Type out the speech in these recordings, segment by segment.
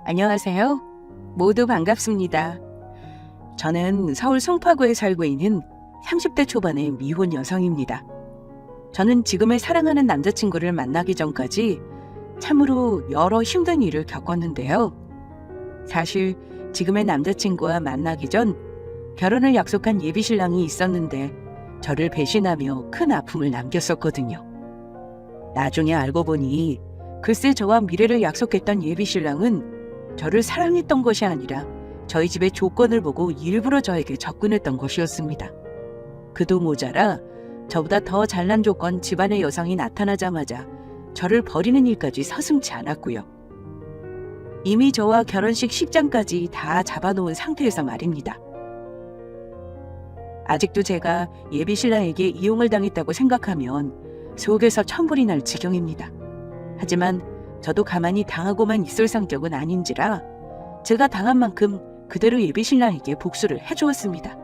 안녕하세요. 모두 반갑습니다. 저는 서울 송파구에 살고 있는 30대 초반의 미혼 여성입니다. 저는 지금의 사랑하는 남자친구를 만나기 전까지 참으로 여러 힘든 일을 겪었는데요. 사실 지금의 남자친구와 만나기 전 결혼을 약속한 예비신랑이 있었는데 저를 배신하며 큰 아픔을 남겼었거든요. 나중에 알고 보니 글쎄 저와 미래를 약속했던 예비신랑은 저를 사랑했던 것이 아니라 저희 집의 조건을 보고 일부러 저에게 접근했던 것이었습니다. 그도 모자라 저보다 더 잘난 조건 집안의 여성이 나타나자마자 저를 버리는 일까지 서슴지 않았고요. 이미 저와 결혼식 식장까지 다 잡아놓은 상태에서 말입니다. 아직도 제가 예비신랑에게 이용을 당했다고 생각하면 속에서 천불이 날 지경입니다. 하지만 저도 가만히 당하고만 있을 성격은 아닌지라 제가 당한 만큼 그대로 예비신랑에게 복수를 해주었습니다.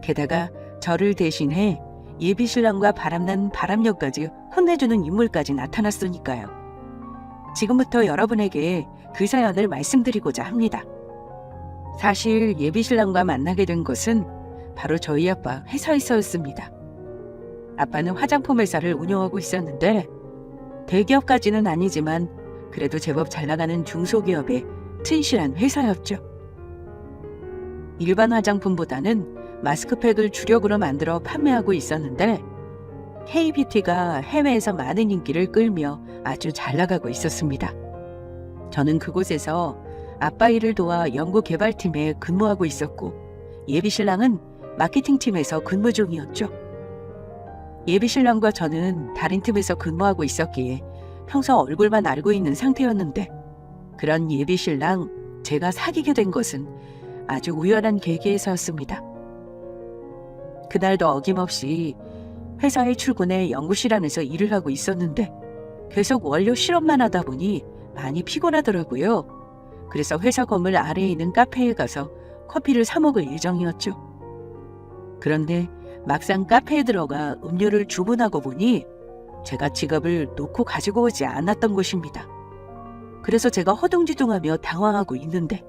게다가 저를 대신해 예비신랑과 바람난 바람녀까지 혼내주는 인물까지 나타났으니까요. 지금부터 여러분에게 그 사연을 말씀드리고자 합니다. 사실 예비신랑과 만나게 된 것은 바로 저희 아빠 회사에서였습니다. 아빠는 화장품 회사를 운영하고 있었는데 대기업까지는 아니지만 그래도 제법 잘 나가는 중소기업의 튼실한 회사였죠. 일반 화장품보다는 마스크팩을 주력으로 만들어 판매하고 있었는데 K-뷰티가 해외에서 많은 인기를 끌며 아주 잘 나가고 있었습니다. 저는 그곳에서 아빠 일을 도와 연구개발팀에 근무하고 있었고 예비신랑은 마케팅팀에서 근무 중이었죠. 예비신랑과 저는 다른 팀에서 근무하고 있었기에 평소 얼굴만 알고 있는 상태였는데 그런 예비신랑 제가 사귀게 된 것은 아주 우연한 계기에서였습니다. 그날도 어김없이 회사에 출근해 연구실 안에서 일을 하고 있었는데 계속 원료 실험만 하다 보니 많이 피곤하더라고요. 그래서 회사 건물 아래에 있는 카페에 가서 커피를 사 먹을 예정이었죠. 그런데 막상 카페에 들어가 음료를 주문하고 보니 제가 지갑을 놓고 가지고 오지 않았던 것입니다. 그래서 제가 허둥지둥하며 당황하고 있는데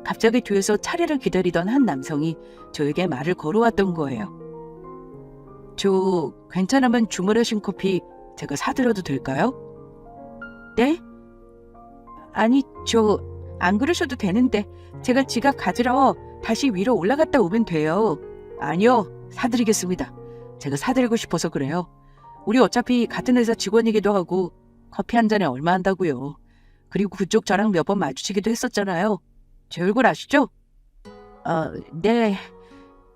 갑자기 뒤에서 차례를 기다리던 한 남성이 저에게 말을 걸어왔던 거예요. 저 괜찮으면 주문하신 커피 제가 사드려도 될까요? 네? 아니 저 안 그러셔도 되는데 제가 지갑 가지러 다시 위로 올라갔다 오면 돼요. 아니요. 사드리겠습니다. 제가 사드리고 싶어서 그래요. 우리 어차피 같은 회사 직원이기도 하고 커피 한 잔에 얼마 한다고요. 그리고 그쪽 저랑 몇 번 마주치기도 했었잖아요. 제 얼굴 아시죠? 네.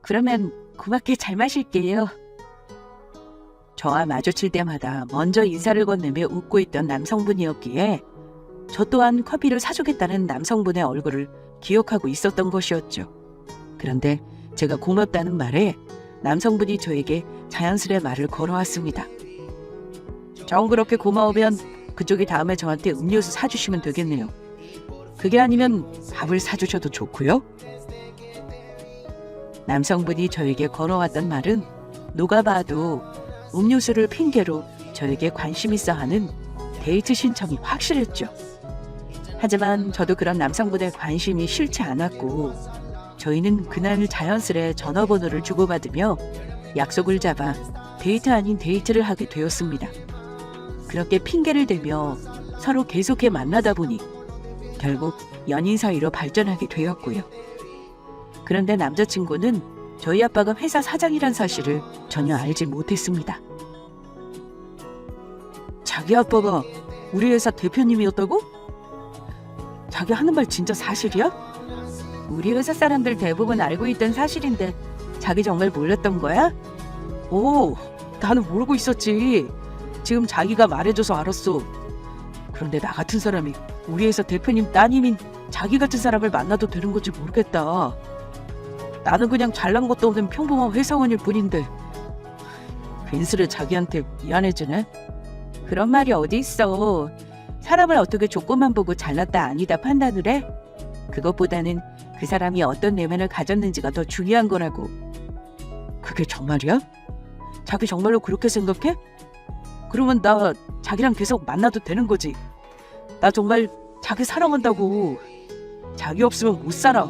그러면 고맙게 잘 마실게요. 저와 마주칠 때마다 먼저 인사를 건네며 웃고 있던 남성분이었기에 저 또한 커피를 사주겠다는 남성분의 얼굴을 기억하고 있었던 것이었죠. 그런데 제가 고맙다는 말에 남성분이 저에게 자연스레 말을 걸어왔습니다. 정 그렇게 고마우면 그쪽이 다음에 저한테 음료수 사주시면 되겠네요. 그게 아니면 밥을 사주셔도 좋고요. 남성분이 저에게 걸어왔던 말은 누가 봐도 음료수를 핑계로 저에게 관심 있어 하는 데이트 신청이 확실했죠. 하지만 저도 그런 남성분의 관심이 싫지 않았고 저희는 그날 자연스레 전화번호를 주고받으며 약속을 잡아 데이트 아닌 데이트를 하게 되었습니다. 그렇게 핑계를 대며 서로 계속해 만나다 보니 결국 연인 사이로 발전하게 되었고요. 그런데 남자친구는 저희 아빠가 회사 사장이란 사실을 전혀 알지 못했습니다. 자기 아빠가 우리 회사 대표님이었다고? 자기 하는 말 진짜 사실이야? 우리 회사 사람들 대부분 알고 있던 사실인데 자기 정말 몰랐던 거야? 오, 나는 모르고 있었지. 지금 자기가 말해줘서 알았어. 그런데 나 같은 사람이 우리 회사 대표님 따님인 자기 같은 사람을 만나도 되는 건지 모르겠다. 나는 그냥 잘난 것도 없는 평범한 회사원일 뿐인데 괜스레 자기한테 미안해지네. 그런 말이 어디 있어. 사람을 어떻게 조건만 보고 잘났다 아니다 판단을 해? 그것보다는 그 사람이 어떤 내면을 가졌는지가 더 중요한 거라고. 그게 정말이야? 자기 정말로 그렇게 생각해? 그러면 나 자기랑 계속 만나도 되는 거지. 나 정말 자기 사랑한다고. 자기 없으면 못 살아.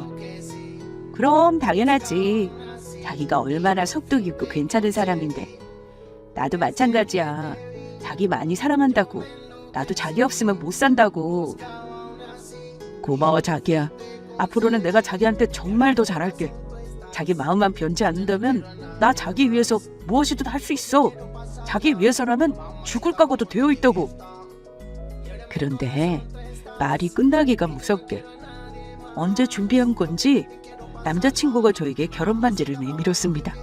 그럼 당연하지. 자기가 얼마나 속도 깊고 괜찮은 사람인데. 나도 마찬가지야. 자기 많이 사랑한다고. 나도 자기 없으면 못 산다고. 고마워 자기야. 앞으로는 내가 자기한테 정말 더 잘할게. 자기 마음만 변치 않는다면 나 자기 위해서 무엇이든 할 수 있어. 자기 위해서라면 죽을 각오도 되어 있다고. 그런데 말이 끝나기가 무섭게 언제 준비한 건지 남자친구가 저에게 결혼 반지를 내밀었습니다.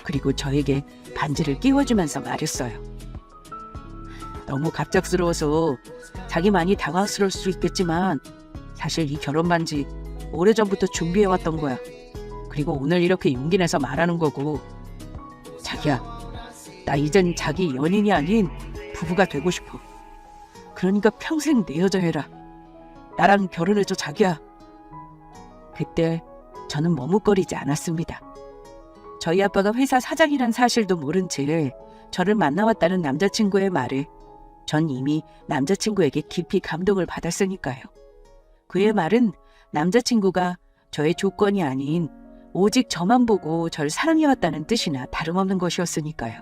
그리고 저에게 반지를 끼워주면서 말했어요. 너무 갑작스러워서 자기 많이 당황스러울 수 있겠지만 사실 이 결혼 반지 오래전부터 준비해왔던 거야. 그리고 오늘 이렇게 용기 내서 말하는 거고. 자기야, 나 이젠 자기 연인이 아닌 부부가 되고 싶어. 그러니까 평생 내 여자 해라. 나랑 결혼해줘 자기야. 그때 저는 머뭇거리지 않았습니다. 저희 아빠가 회사 사장이란 사실도 모른 채 저를 만나왔다는 남자친구의 말에 전 이미 남자친구에게 깊이 감동을 받았으니까요. 그의 말은 남자친구가 저의 조건이 아닌 오직 저만 보고 절 사랑해왔다는 뜻이나 다름없는 것이었으니까요.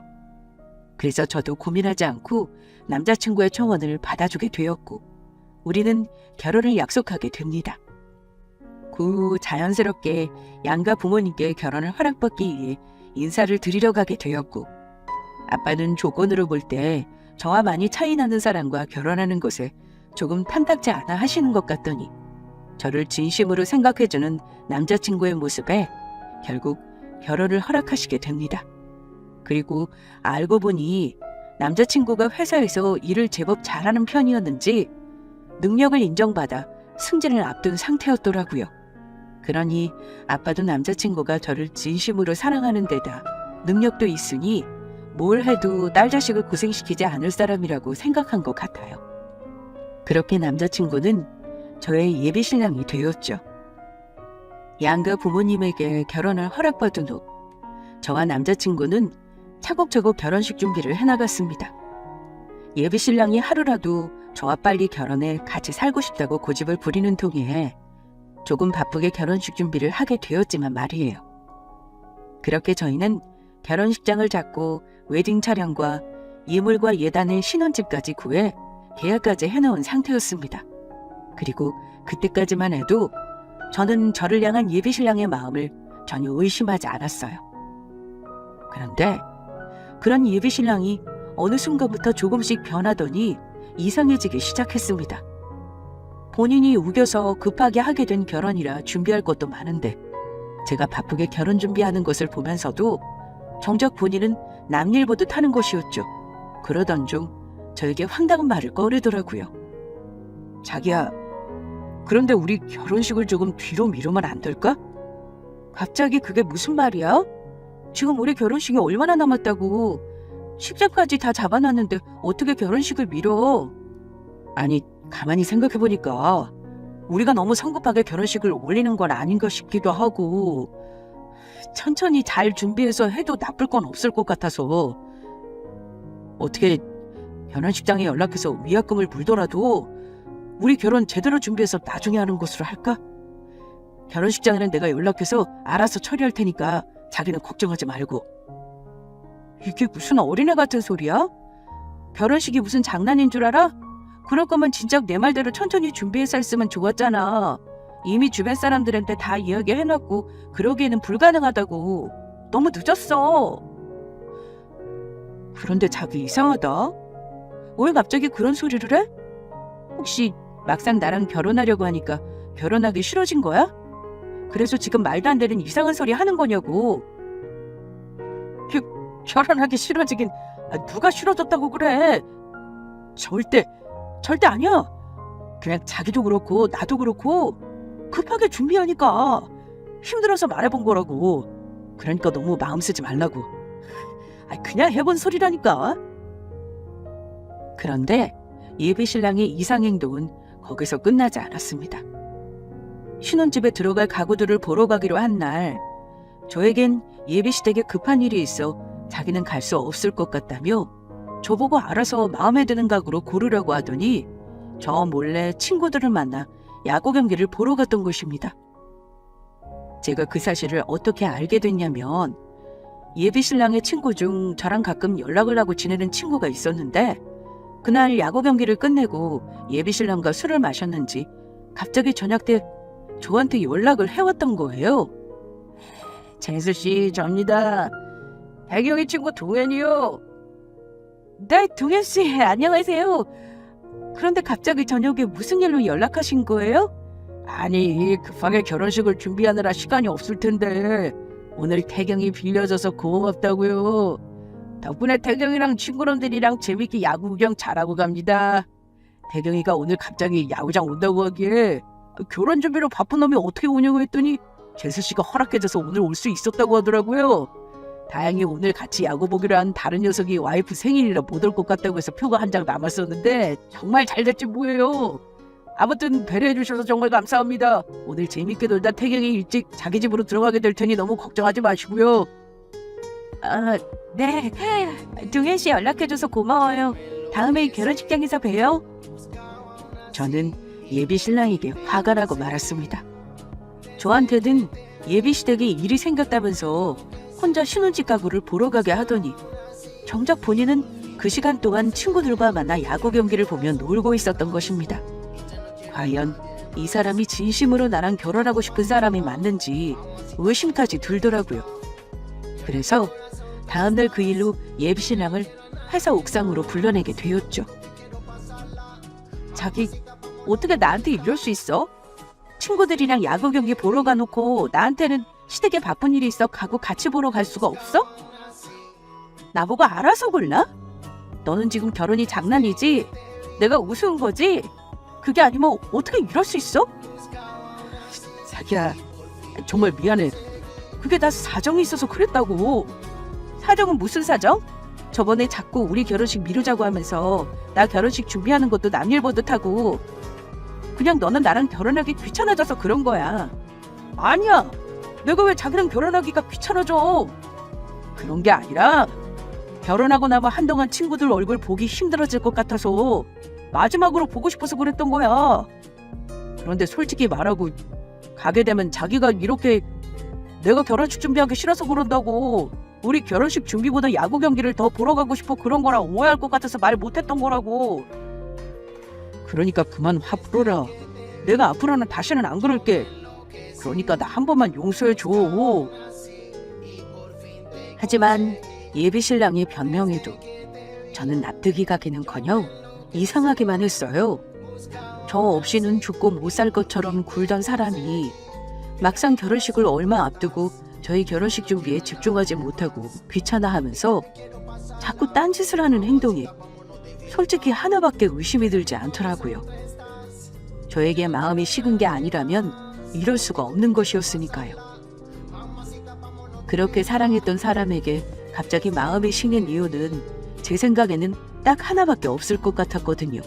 그래서 저도 고민하지 않고 남자친구의 청혼을 받아주게 되었고 우리는 결혼을 약속하게 됩니다. 그 후 자연스럽게 양가 부모님께 결혼을 허락받기 위해 인사를 드리러 가게 되었고 아빠는 조건으로 볼 때 저와 많이 차이 나는 사람과 결혼하는 것에 조금 탐탁지 않아 하시는 것 같더니 저를 진심으로 생각해주는 남자친구의 모습에 결국 결혼을 허락하시게 됩니다. 그리고 알고 보니 남자친구가 회사에서 일을 제법 잘하는 편이었는지 능력을 인정받아 승진을 앞둔 상태였더라고요. 그러니 아빠도 남자친구가 저를 진심으로 사랑하는 데다 능력도 있으니 뭘 해도 딸 자식을 고생시키지 않을 사람이라고 생각한 것 같아요. 그렇게 남자친구는 저의 예비 신랑이 되었죠. 양가 부모님에게 결혼을 허락받은 후 저와 남자친구는 차곡차곡 결혼식 준비를 해나갔습니다. 예비 신랑이 하루라도 저와 빨리 결혼해 같이 살고 싶다고 고집을 부리는 통에 조금 바쁘게 결혼식 준비를 하게 되었지만 말이에요. 그렇게 저희는 결혼식장을 잡고 웨딩 차량과 예물과 예단의 신혼집까지 구해 계약까지 해놓은 상태였습니다. 그리고 그때까지만 해도 저는 저를 향한 예비 신랑의 마음을 전혀 의심하지 않았어요. 그런데 그런 예비 신랑이 어느 순간부터 조금씩 변하더니 이상해지기 시작했습니다. 본인이 우겨서 급하게 하게 된 결혼이라 준비할 것도 많은데 제가 바쁘게 결혼 준비하는 것을 보면서도 정작 본인은 남일 보듯 하는 것이었죠. 그러던 중 저에게 황당한 말을 꺼내더라고요. 자기야, 그런데 우리 결혼식을 조금 뒤로 미루면 안 될까? 갑자기 그게 무슨 말이야? 지금 우리 결혼식이 얼마나 남았다고. 식장까지 다 잡아놨는데 어떻게 결혼식을 미뤄? 아니, 가만히 생각해보니까 우리가 너무 성급하게 결혼식을 올리는 건 아닌가 싶기도 하고 천천히 잘 준비해서 해도 나쁠 건 없을 것 같아서 어떻게 결혼식장에 연락해서 위약금을 물더라도 우리 결혼 제대로 준비해서 나중에 하는 것으로 할까? 결혼식장에는 내가 연락해서 알아서 처리할 테니까 자기는 걱정하지 말고. 이게 무슨 어린애 같은 소리야? 결혼식이 무슨 장난인 줄 알아? 그럴 거면 진작 내 말대로 천천히 준비해서 했으면 좋았잖아. 이미 주변 사람들한테 다 이야기해놨고 그러기에는 불가능하다고. 너무 늦었어. 그런데 자기 이상하다. 왜 갑자기 그런 소리를 해? 혹시 막상 나랑 결혼하려고 하니까 결혼하기 싫어진 거야? 그래서 지금 말도 안 되는 이상한 소리 하는 거냐고. 결혼하기 싫어지긴 누가 싫어졌다고 그래. 절대 아니야. 그냥 자기도 그렇고 나도 그렇고 급하게 준비하니까 힘들어서 말해본 거라고. 그러니까 너무 마음 쓰지 말라고. 그냥 해본 소리라니까. 그런데 예비 신랑의 이상 행동은 거기서 끝나지 않았습니다. 신혼집에 들어갈 가구들을 보러 가기로 한 날 저에겐 예비 시댁에 급한 일이 있어 자기는 갈 수 없을 것 같다며 저보고 알아서 마음에 드는 가구로 고르라고 하더니 저 몰래 친구들을 만나 야구 경기를 보러 갔던 것입니다. 제가 그 사실을 어떻게 알게 됐냐면 예비 신랑의 친구 중 저랑 가끔 연락을 하고 지내는 친구가 있었는데 그날 야구 경기를 끝내고 예비 신랑과 술을 마셨는지 갑자기 저녁 때 저한테 연락을 해왔던 거예요. 재수씨, 접니다. 배경이 친구 동현이요. 네, 동현씨, 안녕하세요. 그런데 갑자기 저녁에 무슨 일로 연락하신 거예요? 아니, 급하게 결혼식을 준비하느라 시간이 없을 텐데 오늘 태경이 빌려줘서 고맙다고요. 덕분에 태경이랑 친구놈들이랑 재밌게 야구 구경 잘하고 갑니다. 태경이가 오늘 갑자기 야구장 온다고 하기에 결혼 준비로 바쁜 놈이 어떻게 오냐고 했더니 재수씨가 허락해줘서 오늘 올 수 있었다고 하더라고요. 다행히 오늘 같이 야구 보기로 한 다른 녀석이 와이프 생일이라 못 올 것 같다고 해서 표가 한 장 남았었는데 정말 잘 됐지 뭐예요. 아무튼 배려해 주셔서 정말 감사합니다. 오늘 재밌게 놀다 태경이 일찍 자기 집으로 들어가게 될 테니 너무 걱정하지 마시고요. 아, 네. 동현씨 연락해줘서 고마워요. 다음에 결혼식장에서 봬요. 저는 예비 신랑에게 화가 나고 말았습니다. 저한테는 예비 시댁에 일이 생겼다면서 혼자 신혼집 가구를 보러 가게 하더니 정작 본인은 그 시간 동안 친구들과 만나 야구 경기를 보며 놀고 있었던 것입니다. 과연 이 사람이 진심으로 나랑 결혼하고 싶은 사람이 맞는지 의심까지 들더라고요. 그래서 다음날 그 일로 예비 신랑을 회사 옥상으로 불러내게 되었죠. 자기 어떻게 나한테 이럴 수 있어? 친구들이랑 야구 경기 보러 가놓고 나한테는 시댁에 바쁜 일이 있어 가고 같이 보러 갈 수가 없어? 나보고 알아서 골라? 너는 지금 결혼이 장난이지? 내가 우스운 거지? 그게 아니면 어떻게 이럴 수 있어? 자기야, 정말 미안해. 그게 다 사정이 있어서 그랬다고. 사정은 무슨 사정? 저번에 자꾸 우리 결혼식 미루자고 하면서 나 결혼식 준비하는 것도 남일 보듯 하고 그냥 너는 나랑 결혼하기 귀찮아져서 그런 거야. 아니야. 내가 왜 자기랑 결혼하기가 귀찮아져? 그런 게 아니라 결혼하고 나면 한동안 친구들 얼굴 보기 힘들어질 것 같아서 마지막으로 보고 싶어서 그랬던 거야. 그런데 솔직히 말하고 가게 되면 자기가 이렇게 내가 결혼식 준비하기 싫어서 그런다고 우리 결혼식 준비보다 야구 경기를 더 보러 가고 싶어 그런 거라 오해할 것 같아서 말 못했던 거라고. 그러니까 그만 화 풀어라. 내가 앞으로는 다시는 안 그럴게. 그러니까 나 한 번만 용서해줘. 하지만 예비 신랑의 변명에도 저는 납득이 가기는커녕 이상하기만 했어요. 저 없이는 죽고 못 살 것처럼 굴던 사람이 막상 결혼식을 얼마 앞두고 저희 결혼식 준비에 집중하지 못하고 귀찮아하면서 자꾸 딴짓을 하는 행동에 솔직히 하나밖에 의심이 들지 않더라고요. 저에게 마음이 식은 게 아니라면 이럴 수가 없는 것이었으니까요. 그렇게 사랑했던 사람에게 갑자기 마음이 식는 이유는 제 생각에는 딱 하나밖에 없을 것 같았거든요.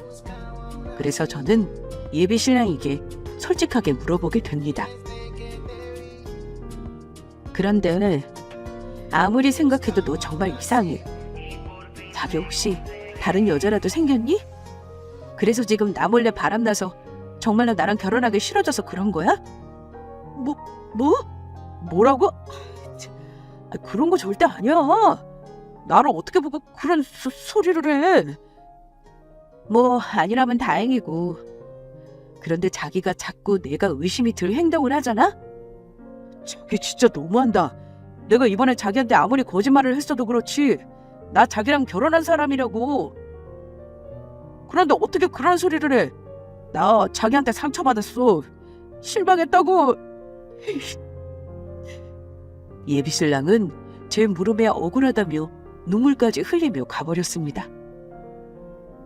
그래서 저는 예비 신랑에게 솔직하게 물어보게 됩니다. 그런데 아무리 생각해도 너 정말 이상해. 자기 혹시 다른 여자라도 생겼니? 그래서 지금 나 몰래 바람나서 정말로 나랑 결혼하기 싫어져서 그런 거야? 뭐라고? 그런 거 절대 아니야. 나를 어떻게 보고 그런 소리를 해. 아니라면 다행이고. 그런데 자기가 자꾸 내가 의심이 들 행동을 하잖아? 자기 진짜 너무한다. 내가 이번에 자기한테 아무리 거짓말을 했어도 그렇지 나 자기랑 결혼한 사람이라고. 그런데 어떻게 그런 소리를 해. 나 자기한테 상처받았어. 실망했다고. 예비 신랑은 제 무릎에 억울하다며 눈물까지 흘리며 가버렸습니다.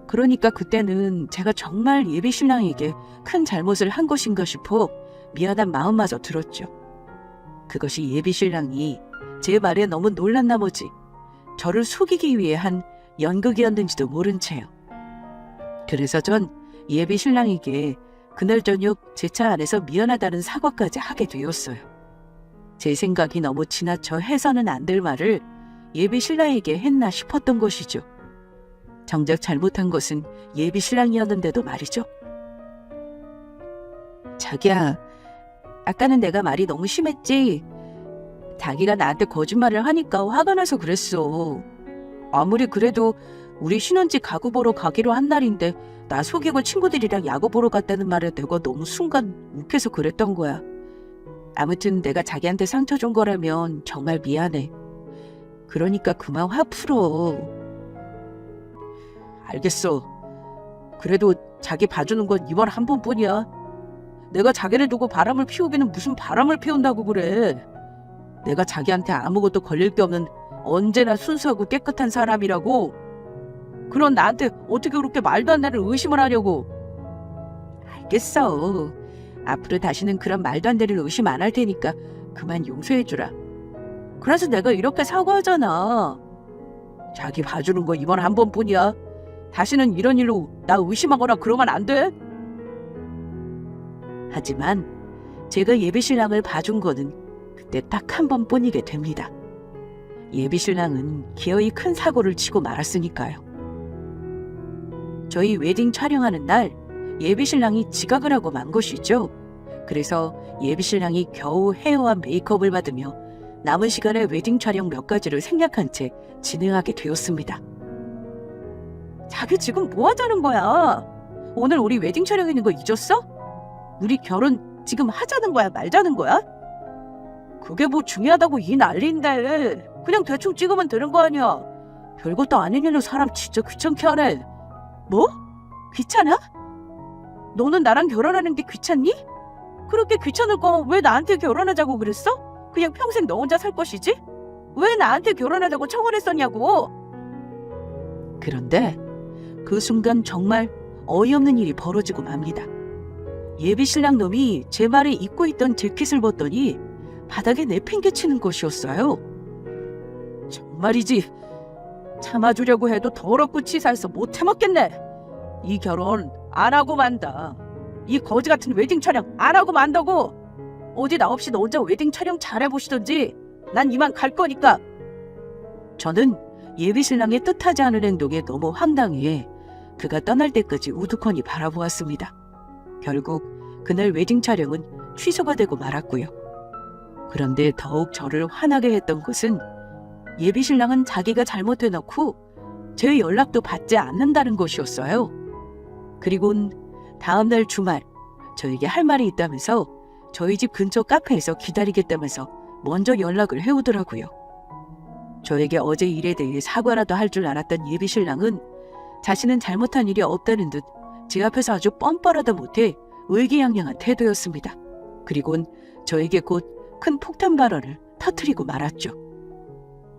그러니까 그때는 제가 정말 예비 신랑에게 큰 잘못을 한 것인가 싶어 미안한 마음마저 들었죠. 그것이 예비 신랑이 제 말에 너무 놀란 나머지 저를 속이기 위해 한 연극이었는지도 모른 채요. 그래서 전 예비 신랑에게 그날 저녁 제 차 안에서 미안하다는 사과까지 하게 되었어요. 제 생각이 너무 지나쳐 해서는 안 될 말을 예비 신랑에게 했나 싶었던 것이죠. 정작 잘못한 것은 예비 신랑이었는데도 말이죠. 자기야, 아까는 내가 말이 너무 심했지? 자기가 나한테 거짓말을 하니까 화가 나서 그랬어. 아무리 그래도 우리 신혼집 가구 보러 가기로 한 날인데 나 속이고 친구들이랑 야구 보러 갔다는 말에 내가 너무 순간 욱해서 그랬던 거야. 아무튼 내가 자기한테 상처 준 거라면 정말 미안해. 그러니까 그만 화 풀어. 알겠어. 그래도 자기 봐주는 건 이번 한 번뿐이야. 내가 자기를 두고 바람을 피우기는 무슨 바람을 피운다고 그래. 내가 자기한테 아무것도 걸릴 게 없는 언제나 순수하고 깨끗한 사람이라고. 그런 나한테 어떻게 그렇게 말도 안 되는 의심을 하려고. 알겠어. 앞으로 다시는 그런 말도 안 되는 의심 안 할 테니까 그만 용서해주라. 그래서 내가 이렇게 사과하잖아. 자기 봐주는 거 이번 한 번뿐이야. 다시는 이런 일로 나 의심하거나 그러면 안 돼. 하지만 제가 예비신랑을 봐준 거는 그때 딱 한 번뿐이게 됩니다. 예비신랑은 기어이 큰 사고를 치고 말았으니까요. 저희 웨딩 촬영하는 날 예비신랑이 지각을 하고 만 것이죠. 그래서 예비신랑이 겨우 헤어와 메이크업을 받으며 남은 시간에 웨딩 촬영 몇 가지를 생략한 채 진행하게 되었습니다. 자기 지금 뭐 하자는 거야? 오늘 우리 웨딩 촬영 있는 거 잊었어? 우리 결혼 지금 하자는 거야 말자는 거야? 그게 뭐 중요하다고 이 난리인데 그냥 대충 찍으면 되는 거 아니야. 별것도 아닌 일로 사람 진짜 귀찮게 하네. 뭐? 귀찮아? 너는 나랑 결혼하는 게 귀찮니? 그렇게 귀찮을 거면 왜 나한테 결혼하자고 그랬어? 그냥 평생 너 혼자 살 것이지? 왜 나한테 결혼하자고 청혼했었냐고. 그런데 그 순간 정말 어이없는 일이 벌어지고 맙니다. 예비신랑 놈이 제 말에 입고 있던 재킷을 벗더니 바닥에 내팽개치는 것이었어요. 정말이지 참아주려고 해도 더럽고 치사해서 못 해먹겠네. 이 결혼 안 하고 만다. 이 거지 같은 웨딩 촬영 안 하고 만다고. 어디 나 없이 너 혼자 웨딩 촬영 잘해보시던지. 난 이만 갈 거니까. 저는 예비신랑의 뜻하지 않은 행동에 너무 황당해 그가 떠날 때까지 우두커니 바라보았습니다. 결국 그날 웨딩 촬영은 취소가 되고 말았고요. 그런데 더욱 저를 화나게 했던 것은 예비신랑은 자기가 잘못해놓고 제 연락도 받지 않는다는 것이었어요. 그리곤 다음날 주말 저에게 할 말이 있다면서 저희 집 근처 카페에서 기다리겠다면서 먼저 연락을 해오더라고요. 저에게 어제 일에 대해 사과라도 할 줄 알았던 예비신랑은 자신은 잘못한 일이 없다는 듯 제 앞에서 아주 뻔뻔하다 못해 의기양양한 태도였습니다. 그리곤 저에게 곧 큰 폭탄 발언을 터뜨리고 말았죠.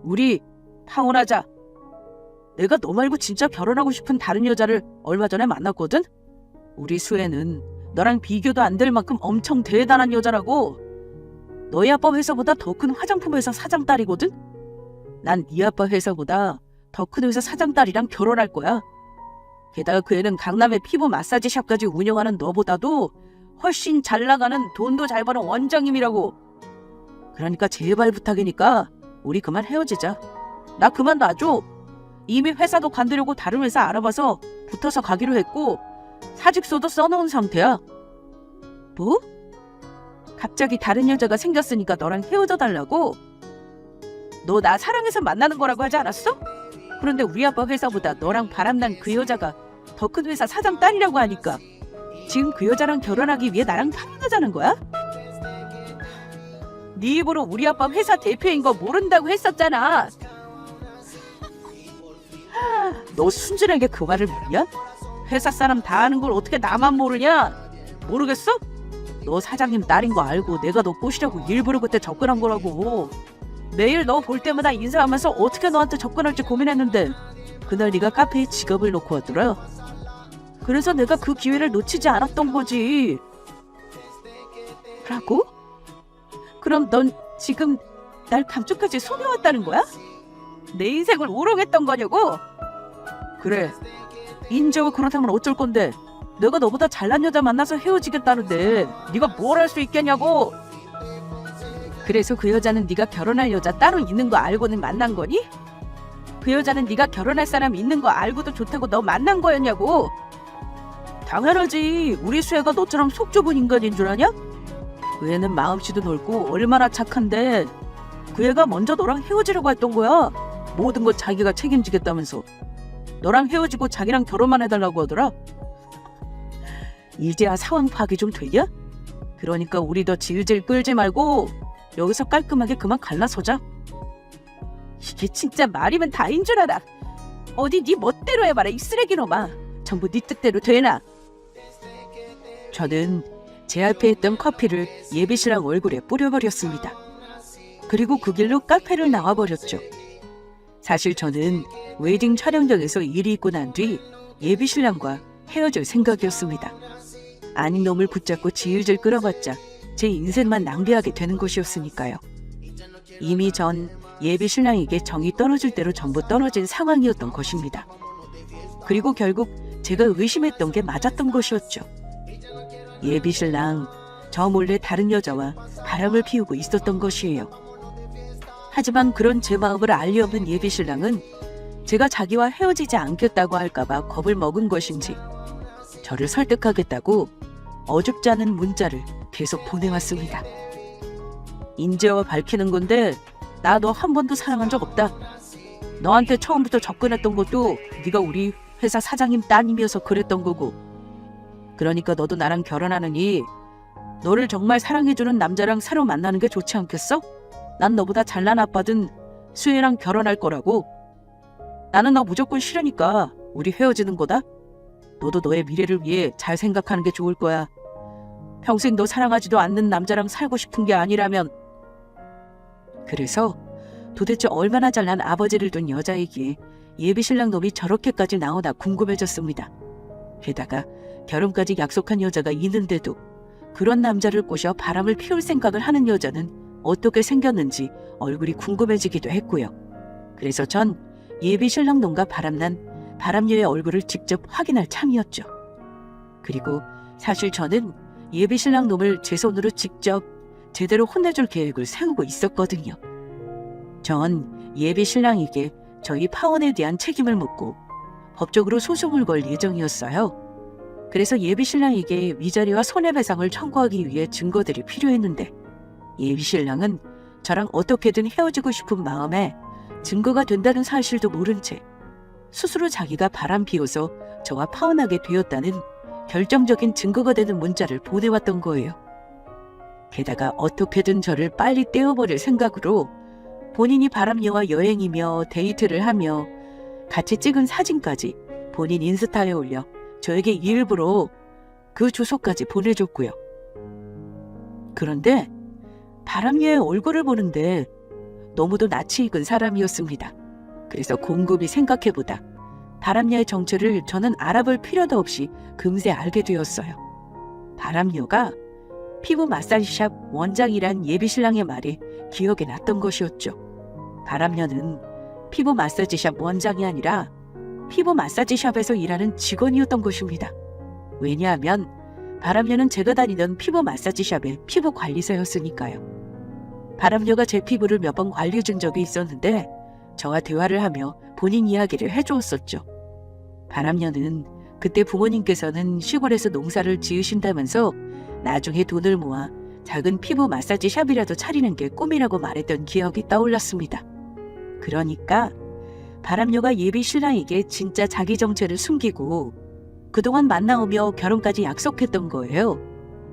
우리 파혼하자. 내가 너 말고 진짜 결혼하고 싶은 다른 여자를 얼마 전에 만났거든? 우리 수혜는 너랑 비교도 안 될 만큼 엄청 대단한 여자라고. 너희 아빠 회사보다 더 큰 화장품 회사 사장 딸이거든? 난 네 아빠 회사보다 더 큰 회사 사장 딸이랑 결혼할 거야. 게다가 그 애는 강남의 피부 마사지 샵까지 운영하는 너보다도 훨씬 잘 나가는 돈도 잘 버는 원장님이라고. 그러니까 제발 부탁이니까 우리 그만 헤어지자. 나 그만 놔줘. 이미 회사도 관두려고 다른 회사 알아봐서 붙어서 가기로 했고 사직서도 써놓은 상태야. 뭐? 갑자기 다른 여자가 생겼으니까 너랑 헤어져 달라고? 너 나 사랑해서 만나는 거라고 하지 않았어? 그런데 우리 아빠 회사보다 너랑 바람난 그 여자가 더 큰 회사 사장 딸이라고 하니까 지금 그 여자랑 결혼하기 위해 나랑 파혼하자는 거야? 네 입으로 우리 아빠 회사 대표인 거 모른다고 했었잖아. 너 순진하게 그 말을 모르냐? 회사 사람 다 아는 걸 어떻게 나만 모르냐? 모르겠어? 너 사장님 딸인 거 알고 내가 너 꼬시려고 일부러 그때 접근한 거라고. 매일 너 볼 때마다 인사하면서 어떻게 너한테 접근할지 고민했는데 그날 네가 카페에 지갑을 놓고 왔더라. 그래서 내가 그 기회를 놓치지 않았던 거지. 라고? 그럼 넌 지금 날 감쪽같이 속여왔다는 거야? 내 인생을 우롱했던 거냐고? 그래. 인정을 그렇다면 어쩔 건데. 내가 너보다 잘난 여자 만나서 헤어지겠다는데 네가 뭘 할 수 있겠냐고. 그래서 그 여자는 네가 결혼할 여자 따로 있는 거 알고는 만난 거니? 그 여자는 네가 결혼할 사람 있는 거 알고도 좋다고 너 만난 거였냐고. 당연하지. 우리 수혜가 너처럼 속 좁은 인간인 줄 아냐? 그 애는 마음씨도 넓고 얼마나 착한데 그 애가 먼저 너랑 헤어지려고 했던 거야. 모든 거 자기가 책임지겠다면서. 너랑 헤어지고 자기랑 결혼만 해달라고 하더라. 이제야 상황 파악이 좀 되냐? 그러니까 우리 더 질질 끌지 말고 여기서 깔끔하게 그만 갈라서자. 이게 진짜 말이면 다인 줄 알아. 어디 네 멋대로 해봐라 이 쓰레기놈아. 전부 네 뜻대로 되나? 저는 제 앞에 있던 커피를 예비신랑 얼굴에 뿌려버렸습니다. 그리고 그 길로 카페를 나와버렸죠. 사실 저는 웨딩 촬영장에서 일이 있고 난 뒤 예비신랑과 헤어질 생각이었습니다. 아닌 놈을 붙잡고 질질 끌어봤자 제 인생만 낭비하게 되는 것이었으니까요. 이미 전 예비신랑에게 정이 떨어질 대로 전부 떨어진 상황이었던 것입니다. 그리고 결국 제가 의심했던 게 맞았던 것이었죠. 예비신랑 저 몰래 다른 여자와 바람을 피우고 있었던 것이에요. 하지만 그런 제 마음을 알 리 없는 예비신랑은 제가 자기와 헤어지지 않겠다고 할까봐 겁을 먹은 것인지 저를 설득하겠다고 어줍지 않은 문자를 계속 보내왔습니다. 인제와 밝히는 건데 나 너 한 번도 사랑한 적 없다. 너한테 처음부터 접근했던 것도 네가 우리 회사 사장님 따님이어서 그랬던 거고. 그러니까 너도 나랑 결혼하느니 너를 정말 사랑해주는 남자랑 새로 만나는 게 좋지 않겠어? 난 너보다 잘난 아빠든 수혜랑 결혼할 거라고. 나는 너 무조건 싫으니까 우리 헤어지는 거다. 너도 너의 미래를 위해 잘 생각하는 게 좋을 거야. 평생 너 사랑하지도 않는 남자랑 살고 싶은 게 아니라면. 그래서 도대체 얼마나 잘난 아버지를 둔 여자이기에 예비신랑 놈이 저렇게까지 나오나 궁금해졌습니다. 게다가 결혼까지 약속한 여자가 있는데도 그런 남자를 꼬셔 바람을 피울 생각을 하는 여자는 어떻게 생겼는지 얼굴이 궁금해지기도 했고요. 그래서 전 예비신랑 놈과 바람난 바람녀의 얼굴을 직접 확인할 참이었죠. 그리고 사실 저는 예비신랑 놈을 제 손으로 직접 제대로 혼내줄 계획을 세우고 있었거든요. 전 예비신랑에게 저희 파혼에 대한 책임을 묻고 법적으로 소송을 걸 예정이었어요. 그래서 예비신랑에게 위자료와 손해배상을 청구하기 위해 증거들이 필요했는데 예비신랑은 저랑 어떻게든 헤어지고 싶은 마음에 증거가 된다는 사실도 모른 채 스스로 자기가 바람 피워서 저와 파혼하게 되었다는 결정적인 증거가 되는 문자를 보내왔던 거예요. 게다가 어떻게든 저를 빨리 떼어버릴 생각으로 본인이 바람녀와 여행이며 데이트를 하며 같이 찍은 사진까지 본인 인스타에 올려 저에게 일부러 그 주소까지 보내줬고요. 그런데 바람녀의 얼굴을 보는데 너무도 낯이 익은 사람이었습니다. 그래서 곰곰이 생각해보다 바람녀의 정체를 저는 알아볼 필요도 없이 금세 알게 되었어요. 바람녀가 피부 마사지샵 원장이란 예비신랑의 말이 기억에 났던 것이었죠. 바람녀는 피부 마사지샵 원장이 아니라 피부 마사지샵에서 일하는 직원이었던 것입니다. 왜냐하면 바람녀는 제가 다니던 피부 마사지샵의 피부 관리사였으니까요. 바람녀가 제 피부를 몇 번 관리해준 적이 있었는데 저와 대화를 하며 본인 이야기를 해주었었죠. 바람녀는 그때 부모님께서는 시골에서 농사를 지으신다면서 나중에 돈을 모아 작은 피부 마사지 샵이라도 차리는 게 꿈이라고 말했던 기억이 떠올랐습니다. 그러니까 바람녀가 예비 신랑에게 진짜 자기 정체를 숨기고 그동안 만나오며 결혼까지 약속했던 거예요.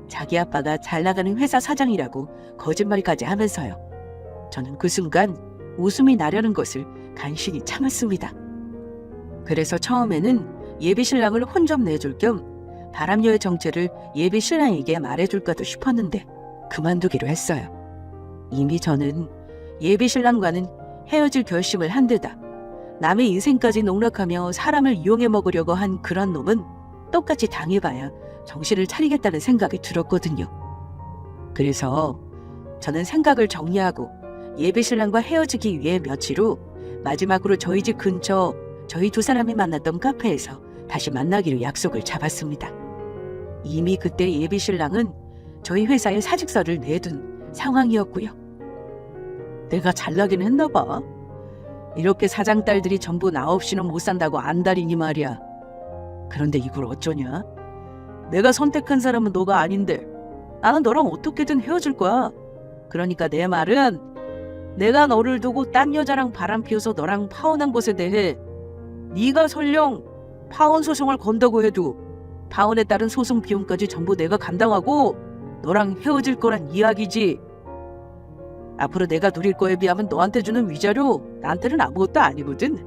자기 아빠가 잘 나가는 회사 사장이라고 거짓말까지 하면서요. 저는 그 순간 웃음이 나려는 것을 간신히 참았습니다. 그래서 처음에는 예비 신랑을 혼 좀 내줄 겸 바람녀의 정체를 예비 신랑에게 말해줄까도 싶었는데 그만두기로 했어요. 이미 저는 예비 신랑과는 헤어질 결심을 한 데다 남의 인생까지 농락하며 사람을 이용해 먹으려고 한 그런 놈은 똑같이 당해봐야 정신을 차리겠다는 생각이 들었거든요. 그래서 저는 생각을 정리하고 예비신랑과 헤어지기 위해 며칠 후 마지막으로 저희 집 근처 저희 두 사람이 만났던 카페에서 다시 만나기로 약속을 잡았습니다. 이미 그때 예비신랑은 저희 회사에 사직서를 내둔 상황이었고요. 내가 잘나긴 했나 봐. 이렇게 사장 딸들이 전부 나 없이는 못 산다고 안달이니 말이야. 그런데 이걸 어쩌냐? 내가 선택한 사람은 너가 아닌데 나는 너랑 어떻게든 헤어질 거야. 그러니까 내 말은 내가 너를 두고 딴 여자랑 바람 피워서 너랑 파혼한 것에 대해 네가 설령 파혼 소송을 건다고 해도 파혼에 따른 소송 비용까지 전부 내가 감당하고 너랑 헤어질 거란 이야기지. 앞으로 내가 누릴 거에 비하면 너한테 주는 위자료 나한테는 아무것도 아니거든.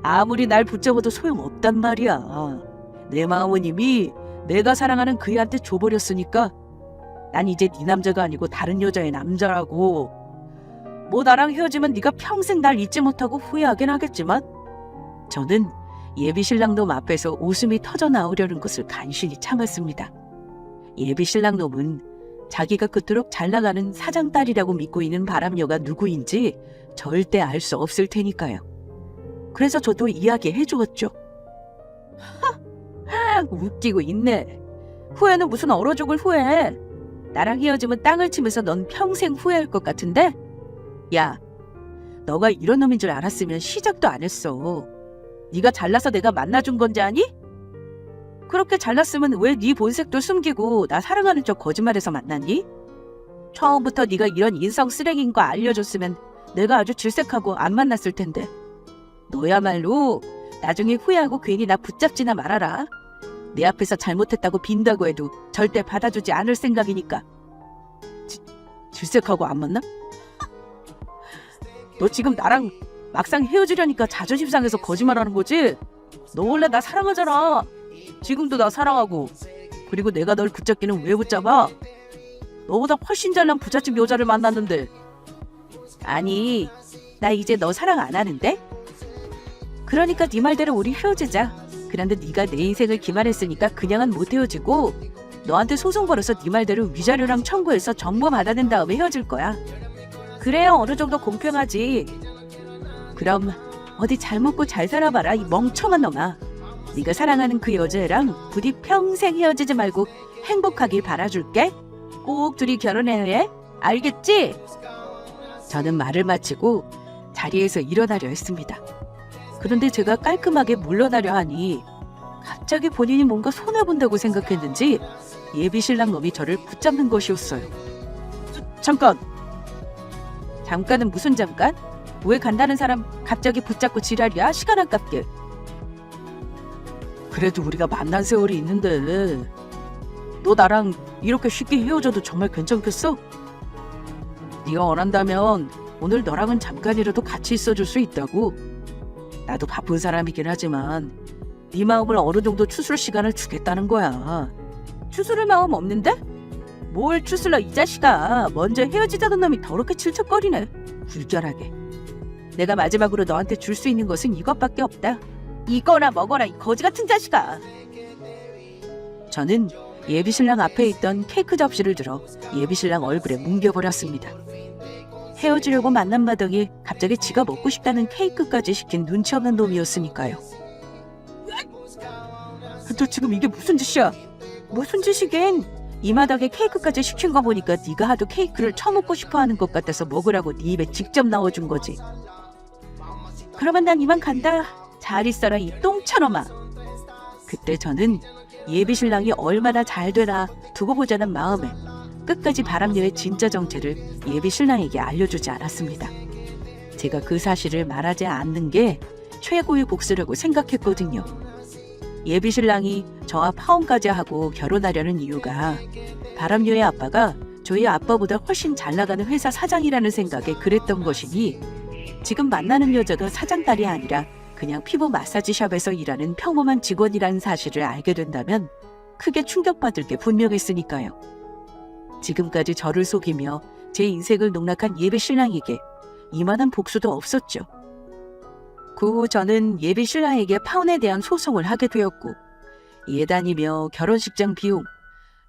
아무리 날 붙잡아도 소용없단 말이야. 내 마음은 이미 내가 사랑하는 그 애한테 줘버렸으니까 난 이제 네 남자가 아니고 다른 여자의 남자라고. 뭐 나랑 헤어지면 네가 평생 날 잊지 못하고 후회하긴 하겠지만 저는 예비 신랑놈 앞에서 웃음이 터져나오려는 것을 간신히 참았습니다. 예비 신랑놈은 자기가 그토록 잘나가는 사장딸이라고 믿고 있는 바람녀가 누구인지 절대 알 수 없을 테니까요. 그래서 저도 이야기해 주었죠. 웃기고 있네. 후회는 무슨 얼어죽을 후회해. 나랑 헤어지면 땅을 치면서 넌 평생 후회할 것 같은데? 야, 너가 이런 놈인 줄 알았으면 시작도 안 했어. 네가 잘나서 내가 만나준 건지 아니? 그렇게 잘났으면 왜 네 본색도 숨기고 나 사랑하는 척 거짓말해서 만났니? 처음부터 네가 이런 인성 쓰레기인 거 알려줬으면 내가 아주 질색하고 안 만났을 텐데. 너야말로 나중에 후회하고 괜히 나 붙잡지나 말아라. 내 앞에서 잘못했다고 빈다고 해도 절대 받아주지 않을 생각이니까. 질색하고 안 만나? 너 지금 나랑 막상 헤어지려니까 자존심 상해서 거짓말하는 거지? 너 원래 나 사랑하잖아. 지금도 나 사랑하고. 그리고 내가 널 붙잡기는 왜 붙잡아? 너보다 훨씬 잘난 부잣집 여자를 만났는데. 아니, 나 이제 너 사랑 안 하는데? 그러니까 네 말대로 우리 헤어지자. 그런데 네가 내 인생을 기만했으니까 그냥은 못 헤어지고 너한테 소송 걸어서 네 말대로 위자료랑 청구해서 전부 받아낸 다음에 헤어질 거야. 그래야 어느 정도 공평하지. 그럼 어디 잘 먹고 잘 살아봐라, 이 멍청한 놈아. 네가 사랑하는 그 여자애랑 부디 평생 헤어지지 말고 행복하길 바라줄게. 꼭 둘이 결혼해야 해. 알겠지? 저는 말을 마치고 자리에서 일어나려 했습니다. 그런데 제가 깔끔하게 물러나려 하니 갑자기 본인이 뭔가 손해본다고 생각했는지 예비 신랑 놈이 저를 붙잡는 것이었어요. 잠깐! 잠깐은 무슨 잠깐? 왜 간다는 사람 갑자기 붙잡고 지랄이야? 시간 아깝게. 그래도 우리가 만난 세월이 있는데 너 나랑 이렇게 쉽게 헤어져도 정말 괜찮겠어? 네가 원한다면 오늘 너랑은 잠깐이라도 같이 있어줄 수 있다고. 나도 바쁜 사람이긴 하지만 네 마음을 어느 정도 추스를 시간을 주겠다는 거야. 추스를 마음 없는데? 뭘 추스러 이 자식아. 먼저 헤어지자던 놈이 더럽게 질척거리네. 불결하게. 내가 마지막으로 너한테 줄 수 있는 것은 이것밖에 없다. 이거나 먹어라, 이 거지 같은 자식아. 저는 예비신랑 앞에 있던 케이크 접시를 들어 예비신랑 얼굴에 뭉겨버렸습니다. 헤어지려고 만난 마당에 갑자기 지가 먹고 싶다는 케이크까지 시킨 눈치 없는 놈이었으니까요. 너 지금 이게 무슨 짓이야? 무슨 짓이긴? 이 마당에 케이크까지 시킨 거 보니까 네가 하도 케이크를 처먹고 싶어하는 것 같아서 먹으라고 네 입에 직접 넣어준 거지. 그러면 난 이만 간다. 잘 있어라, 이 똥처럼아. 그때 저는 예비신랑이 얼마나 잘 되나 두고 보자는 마음에 끝까지 바람녀의 진짜 정체를 예비신랑에게 알려주지 않았습니다. 제가 그 사실을 말하지 않는 게 최고의 복수라고 생각했거든요. 예비신랑이 저와 파혼까지 하고 결혼하려는 이유가 바람녀의 아빠가 저희 아빠보다 훨씬 잘 나가는 회사 사장이라는 생각에 그랬던 것이니 지금 만나는 여자가 사장딸이 아니라 그냥 피부 마사지샵에서 일하는 평범한 직원이라는 사실을 알게 된다면 크게 충격받을 게 분명했으니까요. 지금까지 저를 속이며 제 인생을 농락한 예비신랑에게 이만한 복수도 없었죠. 그 후 저는 예비신랑에게 파혼에 대한 소송을 하게 되었고 예단이며 결혼식장 비용,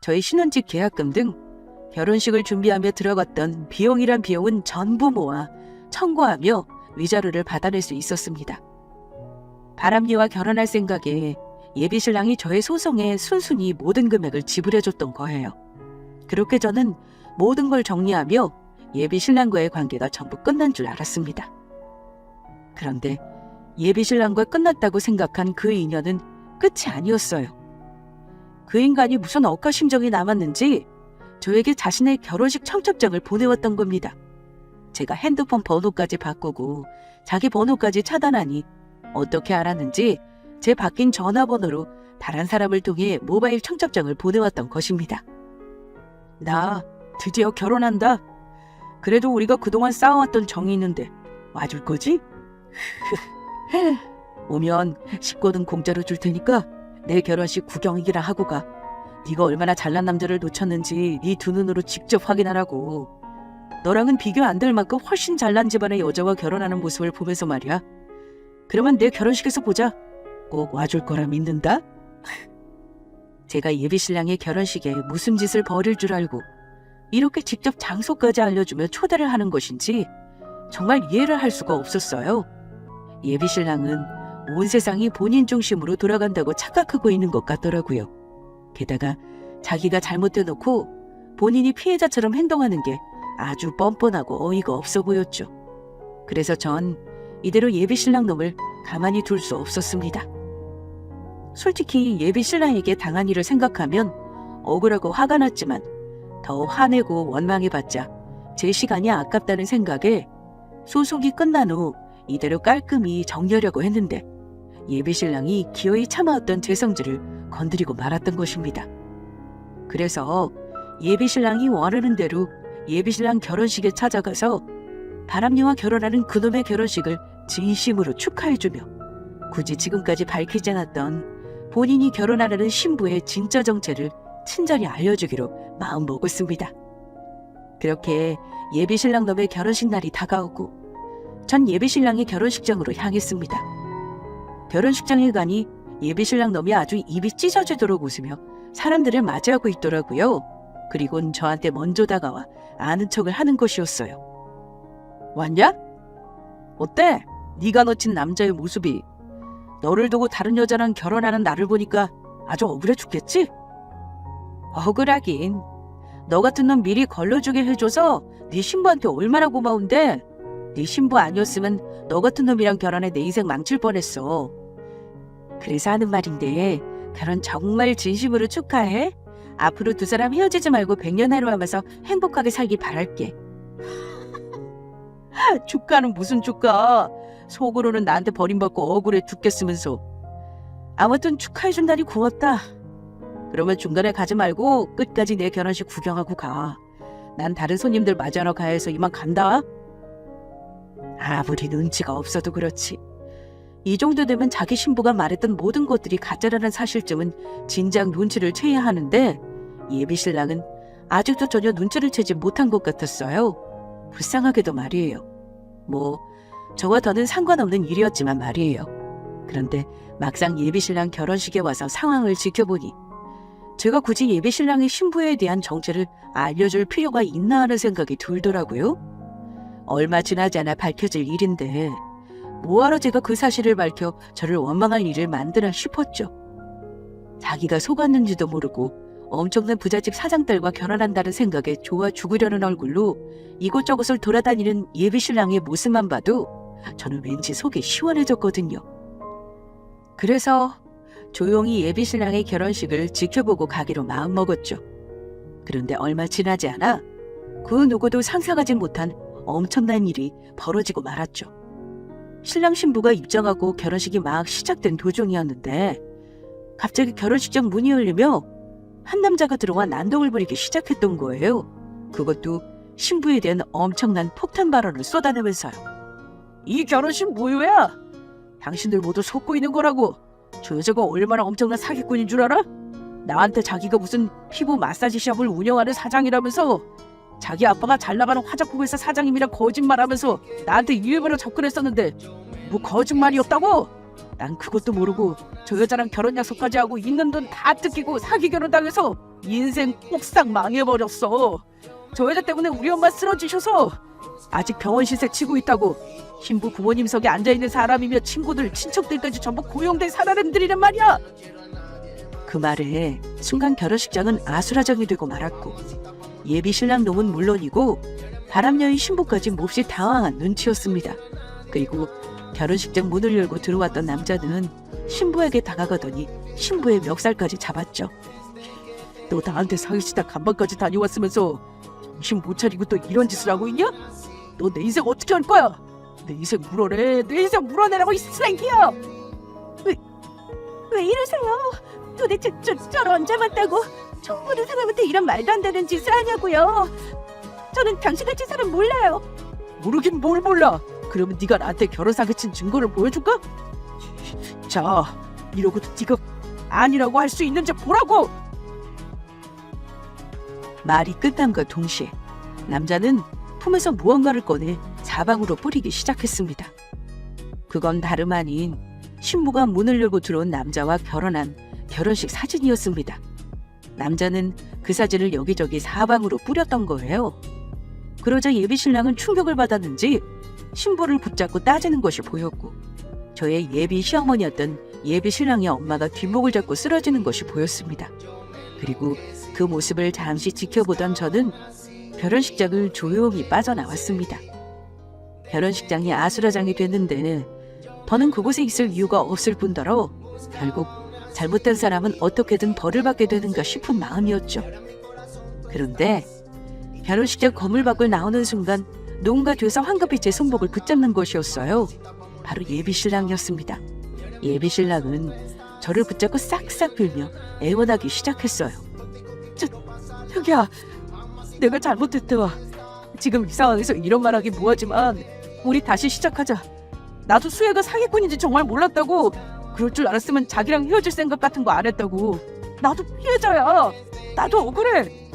저희 신혼집 계약금 등 결혼식을 준비하며 들어갔던 비용이란 비용은 전부 모아 청구하며 위자료를 받아낼 수 있었습니다. 바람녀와 결혼할 생각에 예비신랑이 저의 소송에 순순히 모든 금액을 지불해줬던 거예요. 그렇게 저는 모든 걸 정리하며 예비 신랑과의 관계가 전부 끝난 줄 알았습니다. 그런데 예비 신랑과 끝났다고 생각한 그 인연은 끝이 아니었어요. 그 인간이 무슨 억하심정이 남았는지 저에게 자신의 결혼식 청첩장을 보내왔던 겁니다. 제가 핸드폰 번호까지 바꾸고 자기 번호까지 차단하니 어떻게 알았는지 제 바뀐 전화번호로 다른 사람을 통해 모바일 청첩장을 보내왔던 것입니다. 나 드디어 결혼한다. 그래도 우리가 그동안 쌓아왔던 정이 있는데 와줄 거지? 오면 식권은 공짜로 줄 테니까 내 결혼식 구경이기나 하고 가. 네가 얼마나 잘난 남자를 놓쳤는지 네 두 눈으로 직접 확인하라고. 너랑은 비교 안 될 만큼 훨씬 잘난 집안의 여자와 결혼하는 모습을 보면서 말이야. 그러면 내 결혼식에서 보자. 꼭 와줄 거라 믿는다. 제가 예비신랑의 결혼식에 무슨 짓을 벌일 줄 알고 이렇게 직접 장소까지 알려주며 초대를 하는 것인지 정말 이해를 할 수가 없었어요. 예비신랑은 온 세상이 본인 중심으로 돌아간다고 착각하고 있는 것 같더라고요. 게다가 자기가 잘못해놓고 본인이 피해자처럼 행동하는 게 아주 뻔뻔하고 어이가 없어 보였죠. 그래서 전 이대로 예비신랑 놈을 가만히 둘 수 없었습니다. 솔직히 예비신랑에게 당한 일을 생각하면 억울하고 화가 났지만 더 화내고 원망해봤자 제 시간이 아깝다는 생각에 소송이 끝난 후 이대로 깔끔히 정리하려고 했는데 예비신랑이 기어이 참아왔던 제 성질을 건드리고 말았던 것입니다. 그래서 예비신랑이 원하는 대로 예비신랑 결혼식에 찾아가서 바람님과 결혼하는 그놈의 결혼식을 진심으로 축하해주며 굳이 지금까지 밝히지 않았던 본인이 결혼하려는 신부의 진짜 정체를 친절히 알려주기로 마음먹었습니다. 그렇게 예비신랑 놈의 결혼식 날이 다가오고 전 예비신랑의 결혼식장으로 향했습니다. 결혼식장에 가니 예비신랑 놈이 아주 입이 찢어지도록 웃으며 사람들을 맞이하고 있더라고요. 그리곤 저한테 먼저 다가와 아는 척을 하는 것이었어요. 왔냐? 어때? 네가 놓친 남자의 모습이. 너를 두고 다른 여자랑 결혼하는 나를 보니까 아주 억울해 죽겠지? 억울하긴. 너 같은 놈 미리 걸러주게 해줘서 네 신부한테 얼마나 고마운데. 네 신부 아니었으면 너 같은 놈이랑 결혼해 내 인생 망칠 뻔했어. 그래서 하는 말인데 결혼 정말 진심으로 축하해. 앞으로 두 사람 헤어지지 말고 100년 하루하면서 행복하게 살기 바랄게. 축가는 무슨 축가. 속으로는 나한테 버림받고 억울해 죽겠으면서. 아무튼 축하해준다니 고맙다. 그러면 중간에 가지 말고 끝까지 내 결혼식 구경하고 가. 난 다른 손님들 맞이하러 가야 해서 이만 간다. 아무리 눈치가 없어도 그렇지. 이 정도 되면 자기 신부가 말했던 모든 것들이 가짜라는 사실쯤은 진작 눈치를 채야 하는데 예비신랑은 아직도 전혀 눈치를 채지 못한 것 같았어요. 불쌍하게도 말이에요. 뭐 저와 더는 상관없는 일이었지만 말이에요. 그런데 막상 예비신랑 결혼식에 와서 상황을 지켜보니 제가 굳이 예비신랑의 신부에 대한 정체를 알려줄 필요가 있나 하는 생각이 들더라고요. 얼마 지나지 않아 밝혀질 일인데 뭐하러 제가 그 사실을 밝혀 저를 원망할 일을 만드나 싶었죠. 자기가 속았는지도 모르고 엄청난 부잣집 사장딸과 결혼한다는 생각에 좋아 죽으려는 얼굴로 이곳저곳을 돌아다니는 예비신랑의 모습만 봐도 저는 왠지 속이 시원해졌거든요. 그래서 조용히 예비신랑의 결혼식을 지켜보고 가기로 마음먹었죠. 그런데 얼마 지나지 않아 그 누구도 상상하지 못한 엄청난 일이 벌어지고 말았죠. 신랑 신부가 입장하고 결혼식이 막 시작된 도중이었는데 갑자기 결혼식장 문이 열리며 한 남자가 들어와 난동을 부리기 시작했던 거예요. 그것도 신부에 대한 엄청난 폭탄 발언을 쏟아내면서요. 이 결혼식 무효야. 당신들 모두 속고 있는 거라고. 저 여자가 얼마나 엄청난 사기꾼인 줄 알아? 나한테 자기가 무슨 피부 마사지 샵을 운영하는 사장이라면서 자기 아빠가 잘 나가는 화장품 회사 사장님이랑 거짓말하면서 나한테 일부러 접근했었는데 뭐 거짓말이었다고? 난 그것도 모르고 저 여자랑 결혼 약속까지 하고 있는 돈 다 뜯기고 사기 결혼당해서 인생 꼭싹 망해버렸어. 저 여자 때문에 우리 엄마 쓰러지셔서 아직 병원 시세 치고 있다고. 신부 부모님석에 앉아있는 사람이며 친구들 친척들까지 전부 고용된 사람들이란 말이야. 그 말에 순간 결혼식장은 아수라장이 되고 말았고 예비 신랑 놈은 물론이고 바람녀의 신부까지 몹시 당황한 눈치였습니다. 그리고 결혼식장 문을 열고 들어왔던 남자는 신부에게 다가가더니 신부의 멱살까지 잡았죠. 너 나한테 사기치다 간방까지 다녀왔으면서 정신 못 차리고 또 이런 짓을 하고 있냐? 너 내 인생 어떻게 할 거야? 내 인생 물어내, 내 인생 물어내라고 이 쓰레기야! 왜 이러세요? 도대체 저를 언제 만나고 처음 보는 사람한테 이런 말도 안 되는 짓을 하냐고요? 저는 당신같이 사람 몰라요. 모르긴 뭘 몰라. 그러면 네가 나한테 결혼 사기친 증거를 보여줄까? 자, 이러고도 네가 아니라고 할 수 있는지 보라고! 말이 끝남과 동시에 남자는 품에서 무언가를 꺼내 사방으로 뿌리기 시작했습니다. 그건 다름 아닌 신부가 문을 열고 들어온 남자와 결혼한 결혼식 사진이었습니다. 남자는 그 사진을 여기저기 사방으로 뿌렸던 거예요. 그러자 예비신랑은 충격을 받았는지 신부를 붙잡고 따지는 것이 보였고, 저의 예비 시어머니였던 예비신랑의 엄마가 뒷목을 잡고 쓰러지는 것이 보였습니다. 그리고 그 모습을 잠시 지켜보던 저는 결혼식장을 조용히 빠져나왔습니다. 결혼식장이 아수라장이 됐는데 더는 그곳에 있을 이유가 없을 뿐더러 결국 잘못된 사람은 어떻게든 벌을 받게 되는가 싶은 마음이었죠. 그런데 결혼식장 건물 밖을 나오는 순간 누군가 뒤에서 황급히 제 손목을 붙잡는 것이었어요. 바로 예비신랑이었습니다. 예비신랑은 저를 붙잡고 싹싹 빌며 애원하기 시작했어요. 저기야, 내가 잘못했다. 지금 이 상황에서 이런 말하기 뭐하지만 우리 다시 시작하자. 나도 수혜가 사기꾼인지 정말 몰랐다고. 그럴 줄 알았으면 자기랑 헤어질 생각 같은 거 안 했다고. 나도 피해자야. 나도 억울해.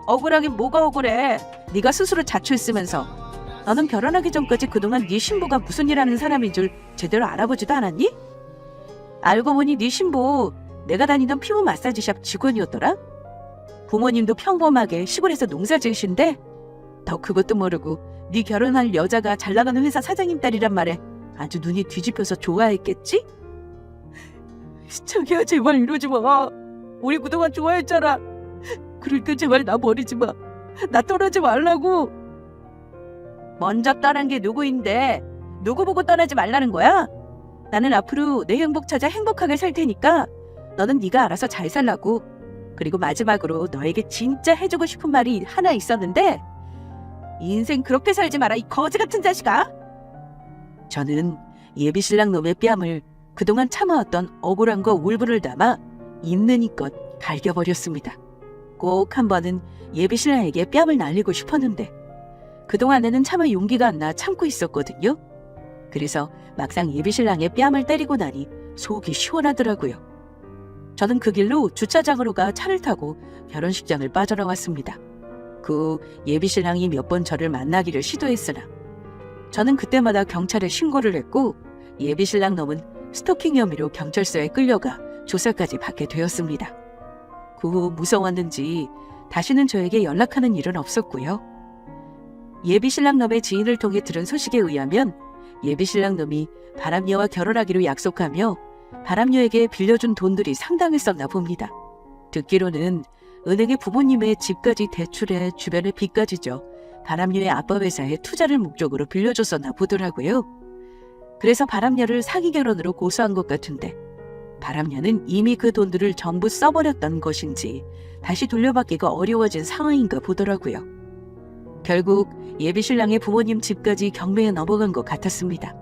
억울하긴 뭐가 억울해. 네가 스스로 자초했으면서. 너는 결혼하기 전까지 그동안 네 신부가 무슨 일 하는 사람인 줄 제대로 알아보지도 않았니? 알고 보니 네 신부 내가 다니던 피부 마사지샵 직원이었더라. 부모님도 평범하게 시골에서 농사 지으신데 더 그것도 모르고 네 결혼할 여자가 잘 나가는 회사 사장님 딸이란 말에 아주 눈이 뒤집혀서 좋아했겠지? 자기야, 제발 이러지 마. 우리 그동안 좋아했잖아. 그럴 때 제발 나 버리지 마. 나 떠나지 말라고. 먼저 떠난 게 누구인데 누구 보고 떠나지 말라는 거야? 나는 앞으로 내 행복 찾아 행복하게 살 테니까 너는 네가 알아서 잘 살라고. 그리고 마지막으로 너에게 진짜 해주고 싶은 말이 하나 있었는데, 인생 그렇게 살지 마라, 이 거지 같은 자식아. 저는 예비신랑 놈의 뺨을 그동안 참아왔던 억울함과 울분을 담아 있는 이껏 갈겨버렸습니다. 꼭 한 번은 예비신랑에게 뺨을 날리고 싶었는데 그동안에는 참을 용기가 안 나 참고 있었거든요. 그래서 막상 예비신랑의 뺨을 때리고 나니 속이 시원하더라고요. 저는 그 길로 주차장으로 가 차를 타고 결혼식장을 빠져나왔습니다. 그 예비신랑이 몇 번 저를 만나기를 시도했으나 저는 그때마다 경찰에 신고를 했고 예비신랑 놈은 스토킹 혐의로 경찰서에 끌려가 조사까지 받게 되었습니다. 그 후 무서웠는지 다시는 저에게 연락하는 일은 없었고요. 예비신랑 놈의 지인을 통해 들은 소식에 의하면 예비신랑 놈이 바람녀와 결혼하기로 약속하며 바람녀에게 빌려준 돈들이 상당했었나 봅니다. 듣기로는 은행의 부모님의 집까지 대출해 주변에 빚까지 져 바람녀의 아빠 회사에 투자를 목적으로 빌려줬었나 보더라고요. 그래서 바람녀를 사기 결혼으로 고소한 것 같은데 바람녀는 이미 그 돈들을 전부 써버렸던 것인지 다시 돌려받기가 어려워진 상황인가 보더라고요. 결국 예비신랑의 부모님 집까지 경매에 넘어간 것 같았습니다.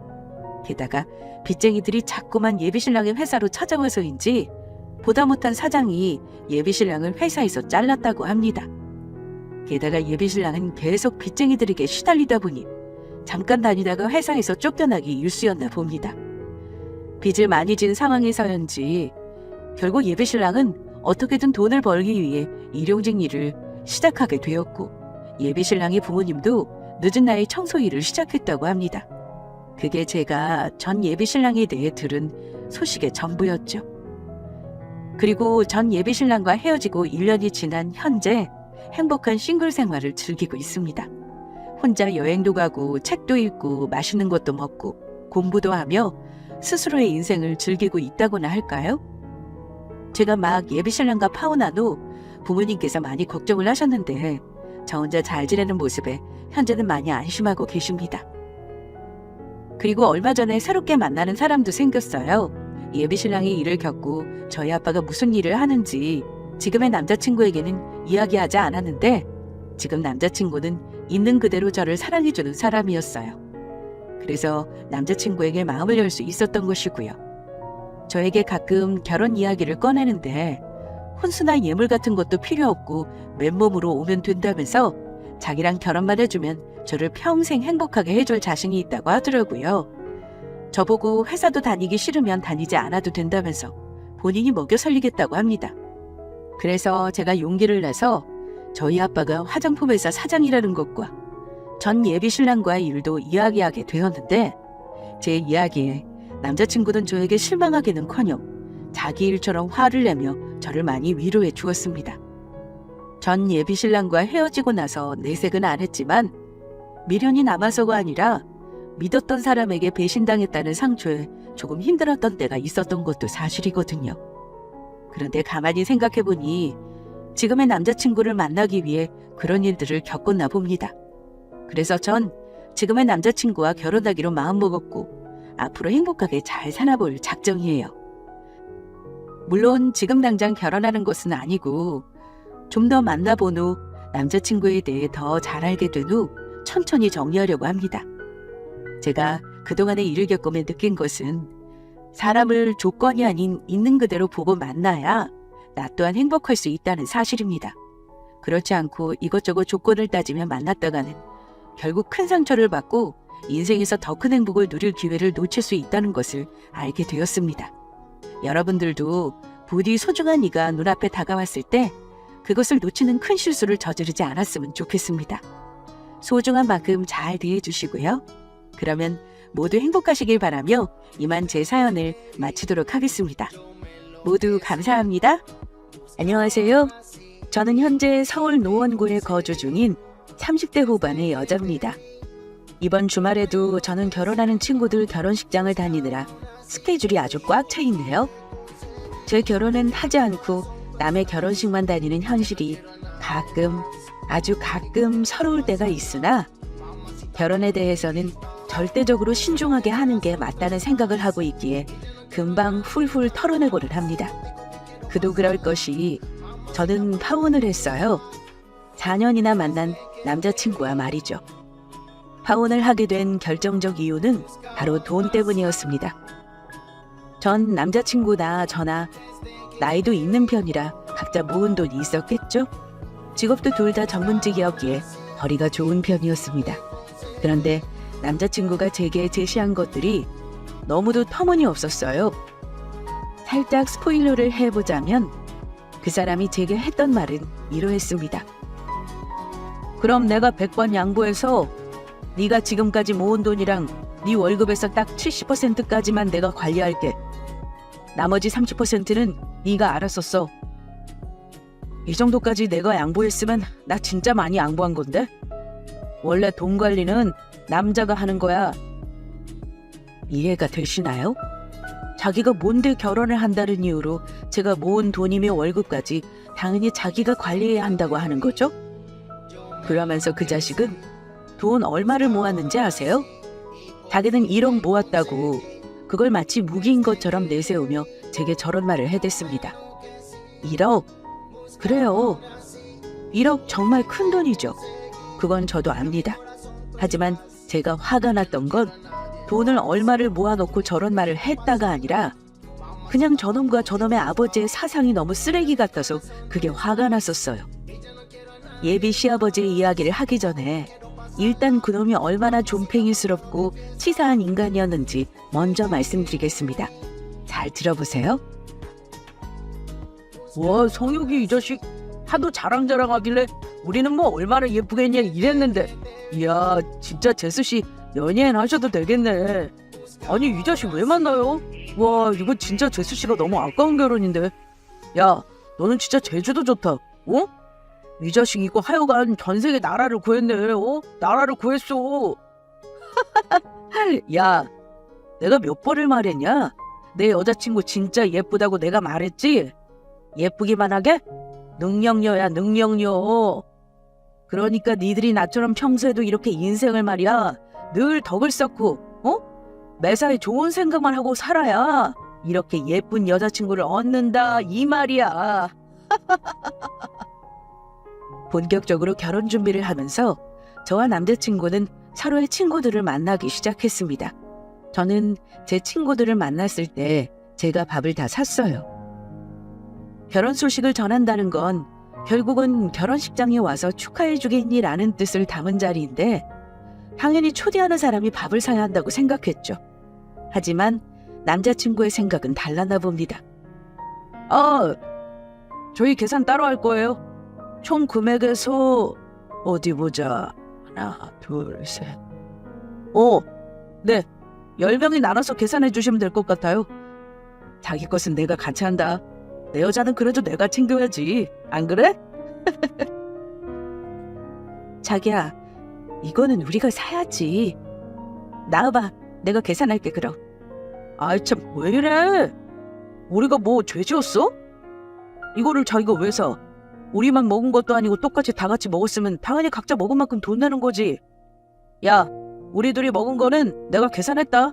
게다가 빚쟁이들이 자꾸만 예비신랑의 회사로 찾아와서인지 보다 못한 사장이 예비신랑을 회사에서 잘랐다고 합니다. 게다가 예비신랑은 계속 빚쟁이들에게 시달리다 보니 잠깐 다니다가 회사에서 쫓겨나기 일쑤였나 봅니다. 빚을 많이 진 상황에서였는지 결국 예비신랑은 어떻게든 돈을 벌기 위해 일용직 일을 시작하게 되었고 예비신랑의 부모님도 늦은 나이에 청소 일을 시작했다고 합니다. 그게 제가 전 예비신랑에 대해 들은 소식의 전부였죠. 그리고 전 예비신랑과 헤어지고 1년이 지난 현재 행복한 싱글 생활을 즐기고 있습니다. 혼자 여행도 가고 책도 읽고 맛있는 것도 먹고 공부도 하며 스스로의 인생을 즐기고 있다고나 할까요? 제가 막 예비신랑과 파혼한 후 부모님께서 많이 걱정을 하셨는데 저 혼자 잘 지내는 모습에 현재는 많이 안심하고 계십니다. 그리고 얼마 전에 새롭게 만나는 사람도 생겼어요. 예비신랑이 일을 겪고 저희 아빠가 무슨 일을 하는지 지금의 남자친구에게는 이야기하지 않았는데 지금 남자친구는 있는 그대로 저를 사랑해주는 사람이었어요. 그래서 남자친구에게 마음을 열 수 있었던 것이고요. 저에게 가끔 결혼 이야기를 꺼내는데 혼수나 예물 같은 것도 필요 없고 맨몸으로 오면 된다면서 자기랑 결혼만 해주면 저를 평생 행복하게 해줄 자신이 있다고 하더라고요. 저보고 회사도 다니기 싫으면 다니지 않아도 된다면서 본인이 먹여 살리겠다고 합니다. 그래서 제가 용기를 내서 저희 아빠가 화장품 회사 사장이라는 것과 전 예비신랑과의 일도 이야기하게 되었는데 제 이야기에 남자친구는 저에게 실망하기는커녕 자기 일처럼 화를 내며 저를 많이 위로해 주었습니다. 전 예비신랑과 헤어지고 나서 내색은 안 했지만 미련이 남아서가 아니라 믿었던 사람에게 배신당했다는 상처에 조금 힘들었던 때가 있었던 것도 사실이거든요. 그런데 가만히 생각해보니 지금의 남자친구를 만나기 위해 그런 일들을 겪었나 봅니다. 그래서 전 지금의 남자친구와 결혼하기로 마음먹었고 앞으로 행복하게 잘 살아볼 작정이에요. 물론 지금 당장 결혼하는 것은 아니고 좀 더 만나본 후 남자친구에 대해 더 잘 알게 된 후 천천히 정리하려고 합니다. 제가 그동안의 일을 겪으며 느낀 것은 사람을 조건이 아닌 있는 그대로 보고 만나야 나 또한 행복할 수 있다는 사실입니다. 그렇지 않고 이것저것 조건을 따지며 만났다가는 결국 큰 상처를 받고 인생에서 더 큰 행복을 누릴 기회를 놓칠 수 있다는 것을 알게 되었습니다. 여러분들도 부디 소중한 이가 눈앞에 다가왔을 때 그것을 놓치는 큰 실수를 저지르지 않았으면 좋겠습니다. 소중한 만큼 잘 대해주시고요. 그러면 모두 행복하시길 바라며 이만 제 사연을 마치도록 하겠습니다. 모두 감사합니다. 안녕하세요. 저는 현재 서울 노원구에 거주 중인 30대 후반의 여자입니다. 이번 주말에도 저는 결혼하는 친구들 결혼식장을 다니느라 스케줄이 아주 꽉 차 있네요. 제 결혼은 하지 않고 남의 결혼식만 다니는 현실이 아주 가끔 서러울 때가 있으나 결혼에 대해서는 절대적으로 신중하게 하는 게 맞다는 생각을 하고 있기에 금방 훌훌 털어내고를 합니다. 그도 그럴 것이 저는 파혼을 했어요. 4년이나 만난 남자친구와 말이죠. 파혼을 하게 된 결정적 이유는 바로 돈 때문이었습니다. 전 남자친구나 저나 나이도 있는 편이라 각자 모은 돈이 있었겠죠. 직업도 둘 다 전문직이었기에 벌이가 좋은 편이었습니다. 그런데 남자친구가 제게 제시한 것들이 너무도 터무니없었어요. 살짝 스포일러를 해보자면 그 사람이 제게 했던 말은 이러했습니다. 그럼 내가 100번 양보해서 네가 지금까지 모은 돈이랑 네 월급에서 딱 70%까지만 내가 관리할게. 나머지 30%는 네가 알아서 써. 이 정도까지 내가 양보했으면 나 진짜 많이 양보한 건데? 원래 돈 관리는 남자가 하는 거야. 이해가 되시나요? 자기가 뭔데 결혼을 한다는 이유로 제가 모은 돈이며 월급까지 당연히 자기가 관리해야 한다고 하는 거죠? 그러면서 그 자식은 돈 얼마를 모았는지 아세요? 자기는 1억 모았다고 그걸 마치 무기인 것처럼 내세우며 제게 저런 말을 해댔습니다. 1억? 그래요. 1억 정말 큰 돈이죠. 그건 저도 압니다. 하지만 제가 화가 났던 건 돈을 얼마를 모아놓고 저런 말을 했다가 아니라 그냥 저놈과 저놈의 아버지의 사상이 너무 쓰레기 같아서 그게 화가 났었어요. 예비 시아버지의 이야기를 하기 전에 일단 그놈이 얼마나 존팽이스럽고 치사한 인간이었는지 먼저 말씀드리겠습니다. 잘 들어보세요. 와, 성혁이 이 자식 하도 자랑자랑하길래 우리는 뭐 얼마나 예쁘겠냐 이랬는데 이야, 진짜 재수씨 연예인 하셔도 되겠네. 아니, 이 자식 왜 만나요? 와, 이거 진짜 재수씨가 너무 아까운 결혼인데. 야, 너는 진짜 제주도 좋다. 어? 이 자식 이거 하여간 전세계 나라를 구했네. 어? 나라를 구했어. 야, 내가 몇 번을 말했냐? 내 여자친구 진짜 예쁘다고 내가 말했지? 예쁘기만 하게? 능력녀야, 능력녀. 그러니까 니들이 나처럼 평소에도 이렇게 인생을 말이야 늘 덕을 쌓고 매사에 좋은 생각만 하고 살아야 이렇게 예쁜 여자친구를 얻는다 이 말이야. 본격적으로 결혼 준비를 하면서 저와 남자친구는 서로의 친구들을 만나기 시작했습니다. 저는 제 친구들을 만났을 때 제가 밥을 다 샀어요. 결혼 소식을 전한다는 건 결국은 결혼식장에 와서 축하해 주겠니라는 뜻을 담은 자리인데 당연히 초대하는 사람이 밥을 사야 한다고 생각했죠. 하지만 남자친구의 생각은 달랐나 봅니다. 저희 계산 따로 할 거예요. 총 금액에서 어디 보자. 하나, 둘, 셋. 네. 10명이 나눠서 계산해 주시면 될 것 같아요. 자기 것은 내가 같이 한다. 내 여자는 그래도 내가 챙겨야지. 안 그래? 자기야, 이거는 우리가 사야지. 나와봐. 내가 계산할게 그럼. 아이 참 왜 이래? 우리가 뭐 죄 지었어? 이거를 자기가 왜 사? 우리만 먹은 것도 아니고 똑같이 다 같이 먹었으면 당연히 각자 먹은 만큼 돈 내는 거지. 야, 우리 둘이 먹은 거는 내가 계산했다.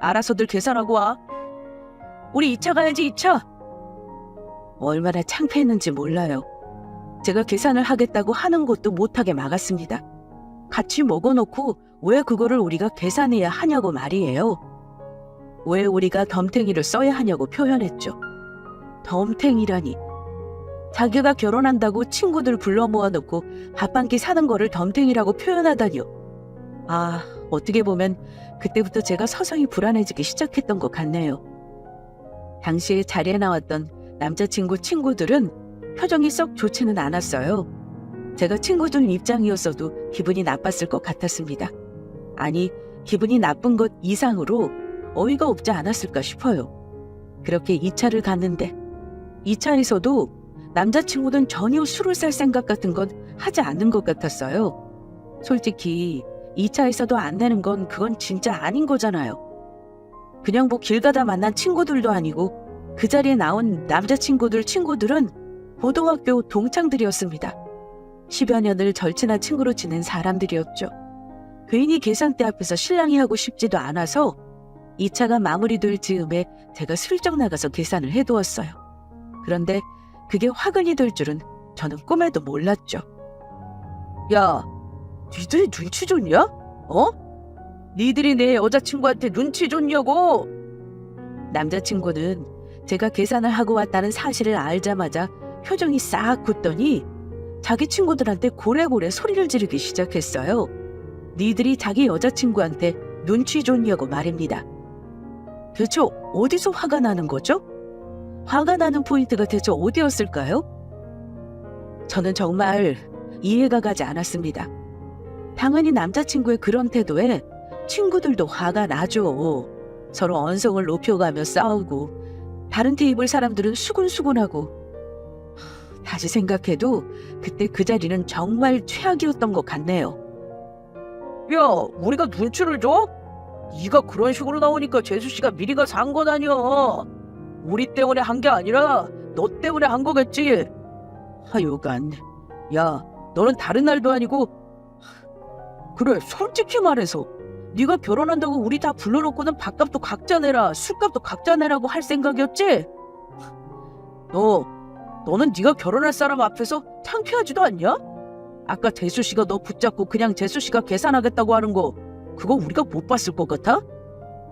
알아서들 계산하고 와. 우리 2차 가야지 2차. 얼마나 창피했는지 몰라요. 제가 계산을 하겠다고 하는 것도 못하게 막았습니다. 같이 먹어놓고 왜 그거를 우리가 계산해야 하냐고 말이에요. 왜 우리가 덤탱이를 써야 하냐고 표현했죠. 덤탱이라니. 자기가 결혼한다고 친구들 불러 모아놓고 밥 한 끼 사는 거를 덤탱이라고 표현하다니요. 아, 어떻게 보면 그때부터 제가 서서히 불안해지기 시작했던 것 같네요. 당시에 자리에 나왔던 남자친구 친구들은 표정이 썩 좋지는 않았어요. 제가 친구들 입장이었어도 기분이 나빴을 것 같았습니다. 아니, 기분이 나쁜 것 이상으로 어이가 없지 않았을까 싶어요. 그렇게 2차를 갔는데 2차에서도 남자친구는 전혀 술을 살 생각 같은 건 하지 않는 것 같았어요. 솔직히 2차에서도 안 내는 건 그건 진짜 아닌 거잖아요. 그냥 뭐 길 가다 만난 친구들도 아니고 그 자리에 나온 친구들은 고등학교 동창들이었습니다. 10여 년을 절친한 친구로 지낸 사람들이었죠. 괜히 계산대 앞에서 실랑이 하고 싶지도 않아서 2차가 마무리될 즈음에 제가 슬쩍 나가서 계산을 해두었어요. 그런데 그게 화근이 될 줄은 저는 꿈에도 몰랐죠. 야, 니들이 눈치 줬냐? 니들이 내 여자친구한테 눈치 줬냐고? 남자친구는 제가 계산을 하고 왔다는 사실을 알자마자 표정이 싹 굳더니 자기 친구들한테 고래고래 소리를 지르기 시작했어요. 니들이 자기 여자친구한테 눈치 줬냐고 말입니다. 대체 어디서 화가 나는 거죠? 화가 나는 포인트가 대체 어디였을까요? 저는 정말 이해가 가지 않았습니다. 당연히 남자친구의 그런 태도에 친구들도 화가 나죠. 서로 언성을 높여가며 싸우고 다른 테이블 사람들은 수군수군하고. 다시 생각해도 그때 그 자리는 정말 최악이었던 것 같네요. 야, 우리가 눈치를 줘? 네가 그런 식으로 나오니까 재수씨가 미리 가서 한 건 아니야. 우리 때문에 한 게 아니라 너 때문에 한 거겠지. 하여간 야, 너는 다른 날도 아니고. 그래, 솔직히 말해서 네가 결혼한다고 우리 다 불러놓고는 밥값도 각자 내라, 술값도 각자 내라고 할 생각이었지? 너는 네가 결혼할 사람 앞에서 창피하지도 않냐? 아까 재수씨가 너 붙잡고 그냥 재수씨가 계산하겠다고 하는 거 그거 우리가 못 봤을 것 같아?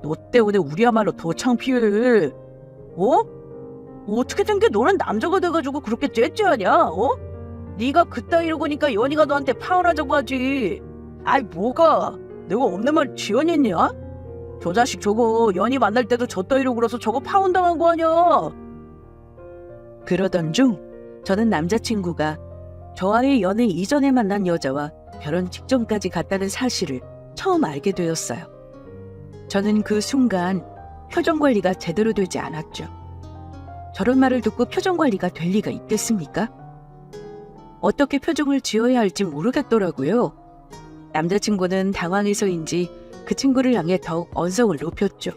너 때문에 우리야말로 더 창피해. 어떻게 된 게 너는 남자가 돼가지고 그렇게 째째하냐? 네가 그따위로 보니까 연희가 너한테 파혼하자고 하지. 아이 뭐가? 내가 없는 말 지연했냐? 저 자식 저거 연희 만날 때도 저 따위로 굴어서 저거 파혼당한 거 아니야? 그러던 중 저는 남자친구가 저와의 연애 이전에 만난 여자와 결혼 직전까지 갔다는 사실을 처음 알게 되었어요. 저는 그 순간 표정 관리가 제대로 되지 않았죠. 저런 말을 듣고 표정 관리가 될 리가 있겠습니까? 어떻게 표정을 지어야 할지 모르겠더라고요. 남자친구는 당황해서인지 그 친구를 향해 더욱 언성을 높였죠.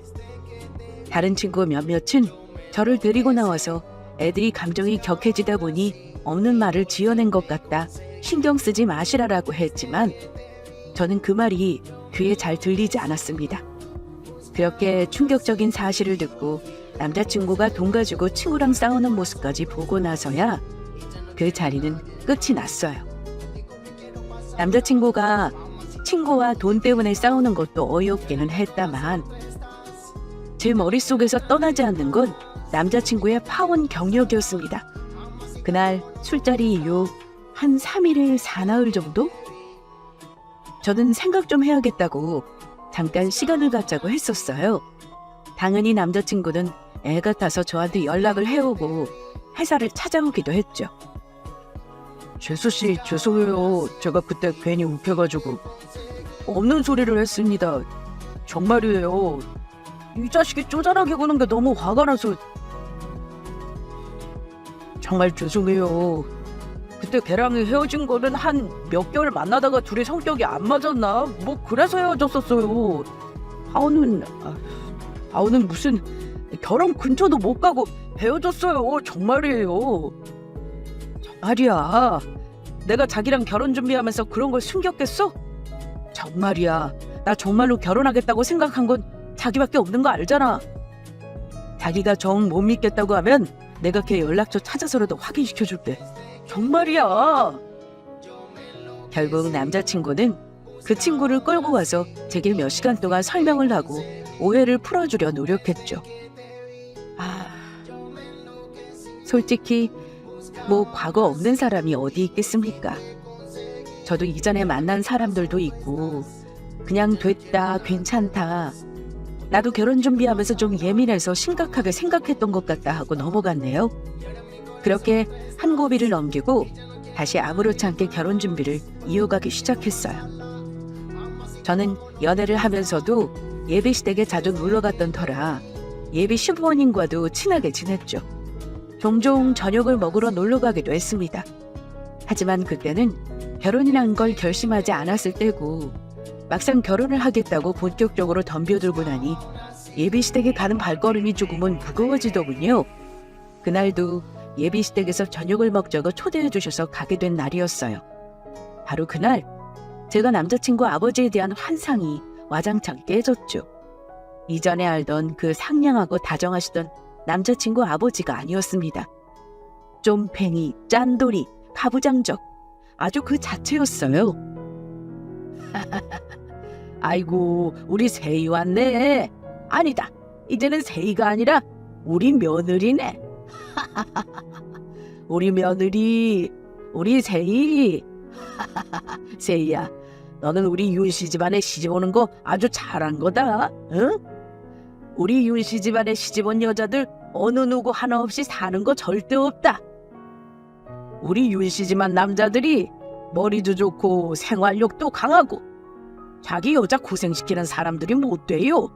다른 친구 몇몇은 저를 데리고 나와서 애들이 감정이 격해지다 보니 없는 말을 지어낸 것 같다 신경 쓰지 마시라라고 했지만 저는 그 말이 귀에 잘 들리지 않았습니다. 그렇게 충격적인 사실을 듣고 남자친구가 돈 가지고 친구랑 싸우는 모습까지 보고 나서야 그 자리는 끝이 났어요. 남자친구가 친구와 돈 때문에 싸우는 것도 어이없기는 했다만 제 머릿속에서 떠나지 않는 건 남자친구의 파혼 경력이었습니다. 그날 술자리 이후 한 3일에 사나흘 정도? 저는 생각 좀 해야겠다고 잠깐 시간을 갖자고 했었어요. 당연히 남자친구는 애 같아서 저한테 연락을 해오고 회사를 찾아오기도 했죠. 재수씨 죄송해요. 제가 그때 괜히 욱해가지고 없는 소리를 했습니다. 정말이에요. 이 자식이 쪼잔하게 구는 게 너무 화가 나서 정말 죄송해요. 그때 걔랑 헤어진 거는 한 몇 개월 만나다가 둘이 성격이 안 맞았나? 뭐 그래서 헤어졌었어요. 아우는 무슨 결혼 근처도 못 가고 헤어졌어요. 정말이에요. 정말이야. 내가 자기랑 결혼 준비하면서 그런 걸 숨겼겠어? 정말이야. 나 정말로 결혼하겠다고 생각한 건 자기밖에 없는 거 알잖아. 자기가 정 못 믿겠다고 하면 내가 걔 연락처 찾아서라도 확인시켜줄게. 정말이야. 결국 남자친구는 그 친구를 끌고 와서 제게 몇 시간 동안 설명을 하고 오해를 풀어주려 노력했죠. 솔직히 뭐 과거 없는 사람이 어디 있겠습니까? 저도 이전에 만난 사람들도 있고 그냥 됐다, 괜찮다. 나도 결혼 준비하면서 좀 예민해서 심각하게 생각했던 것 같다 하고 넘어갔네요. 그렇게 한 고비를 넘기고 다시 아무렇지 않게 결혼 준비를 이어가기 시작했어요. 저는 연애를 하면서도 예비 시댁에 자주 놀러갔던 터라 예비 시부모님과도 친하게 지냈죠. 종종 저녁을 먹으러 놀러가기도 했습니다. 하지만 그때는 결혼이란 걸 결심하지 않았을 때고 막상 결혼을 하겠다고 본격적으로 덤벼들고 나니 예비 시댁에 가는 발걸음이 조금은 무거워지더군요. 그날도 예비 시댁에서 저녁을 먹자고 초대해 주셔서 가게 된 날이었어요. 바로 그날 제가 남자친구 아버지에 대한 환상이 와장창 깨졌죠. 이전에 알던 그 상냥하고 다정하시던 남자친구 아버지가 아니었습니다. 쫌팽이, 짠돌이, 가부장적 아주 그 자체였어요. 아이고 우리 세희 왔네. 아니다. 이제는 세희가 아니라 우리 며느리네. 우리 며느리, 우리 세희. 세희야, 너는 우리 윤씨 집안에 시집 오는 거 아주 잘한 거다. 응? 우리 윤씨 집안에 시집 온 여자들 어느 누구 하나 없이 사는 거 절대 없다. 우리 윤씨 집안 남자들이 머리도 좋고 생활력도 강하고 자기 여자 고생시키는 사람들이 못 돼요.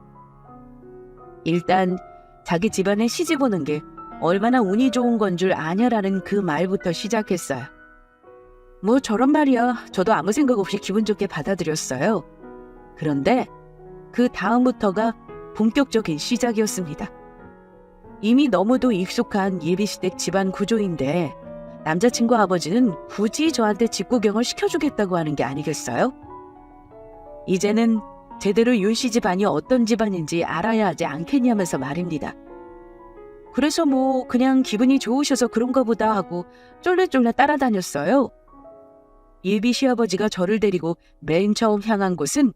일단 자기 집안에 시집 오는 게 얼마나 운이 좋은 건 줄 아냐라는 그 말부터 시작했어요. 뭐 저런 말이야. 저도 아무 생각 없이 기분 좋게 받아들였어요. 그런데 그 다음부터가 본격적인 시작이었습니다. 이미 너무도 익숙한 예비시댁 집안 구조인데 남자친구 아버지는 굳이 저한테 직구경을 시켜주겠다고 하는 게 아니겠어요? 이제는 제대로 윤씨 집안이 어떤 집안인지 알아야 하지 않겠냐면서 말입니다. 그래서 뭐 그냥 기분이 좋으셔서 그런가 보다 하고 쫄래쫄래 따라다녔어요. 예비 시아버지가 저를 데리고 맨 처음 향한 곳은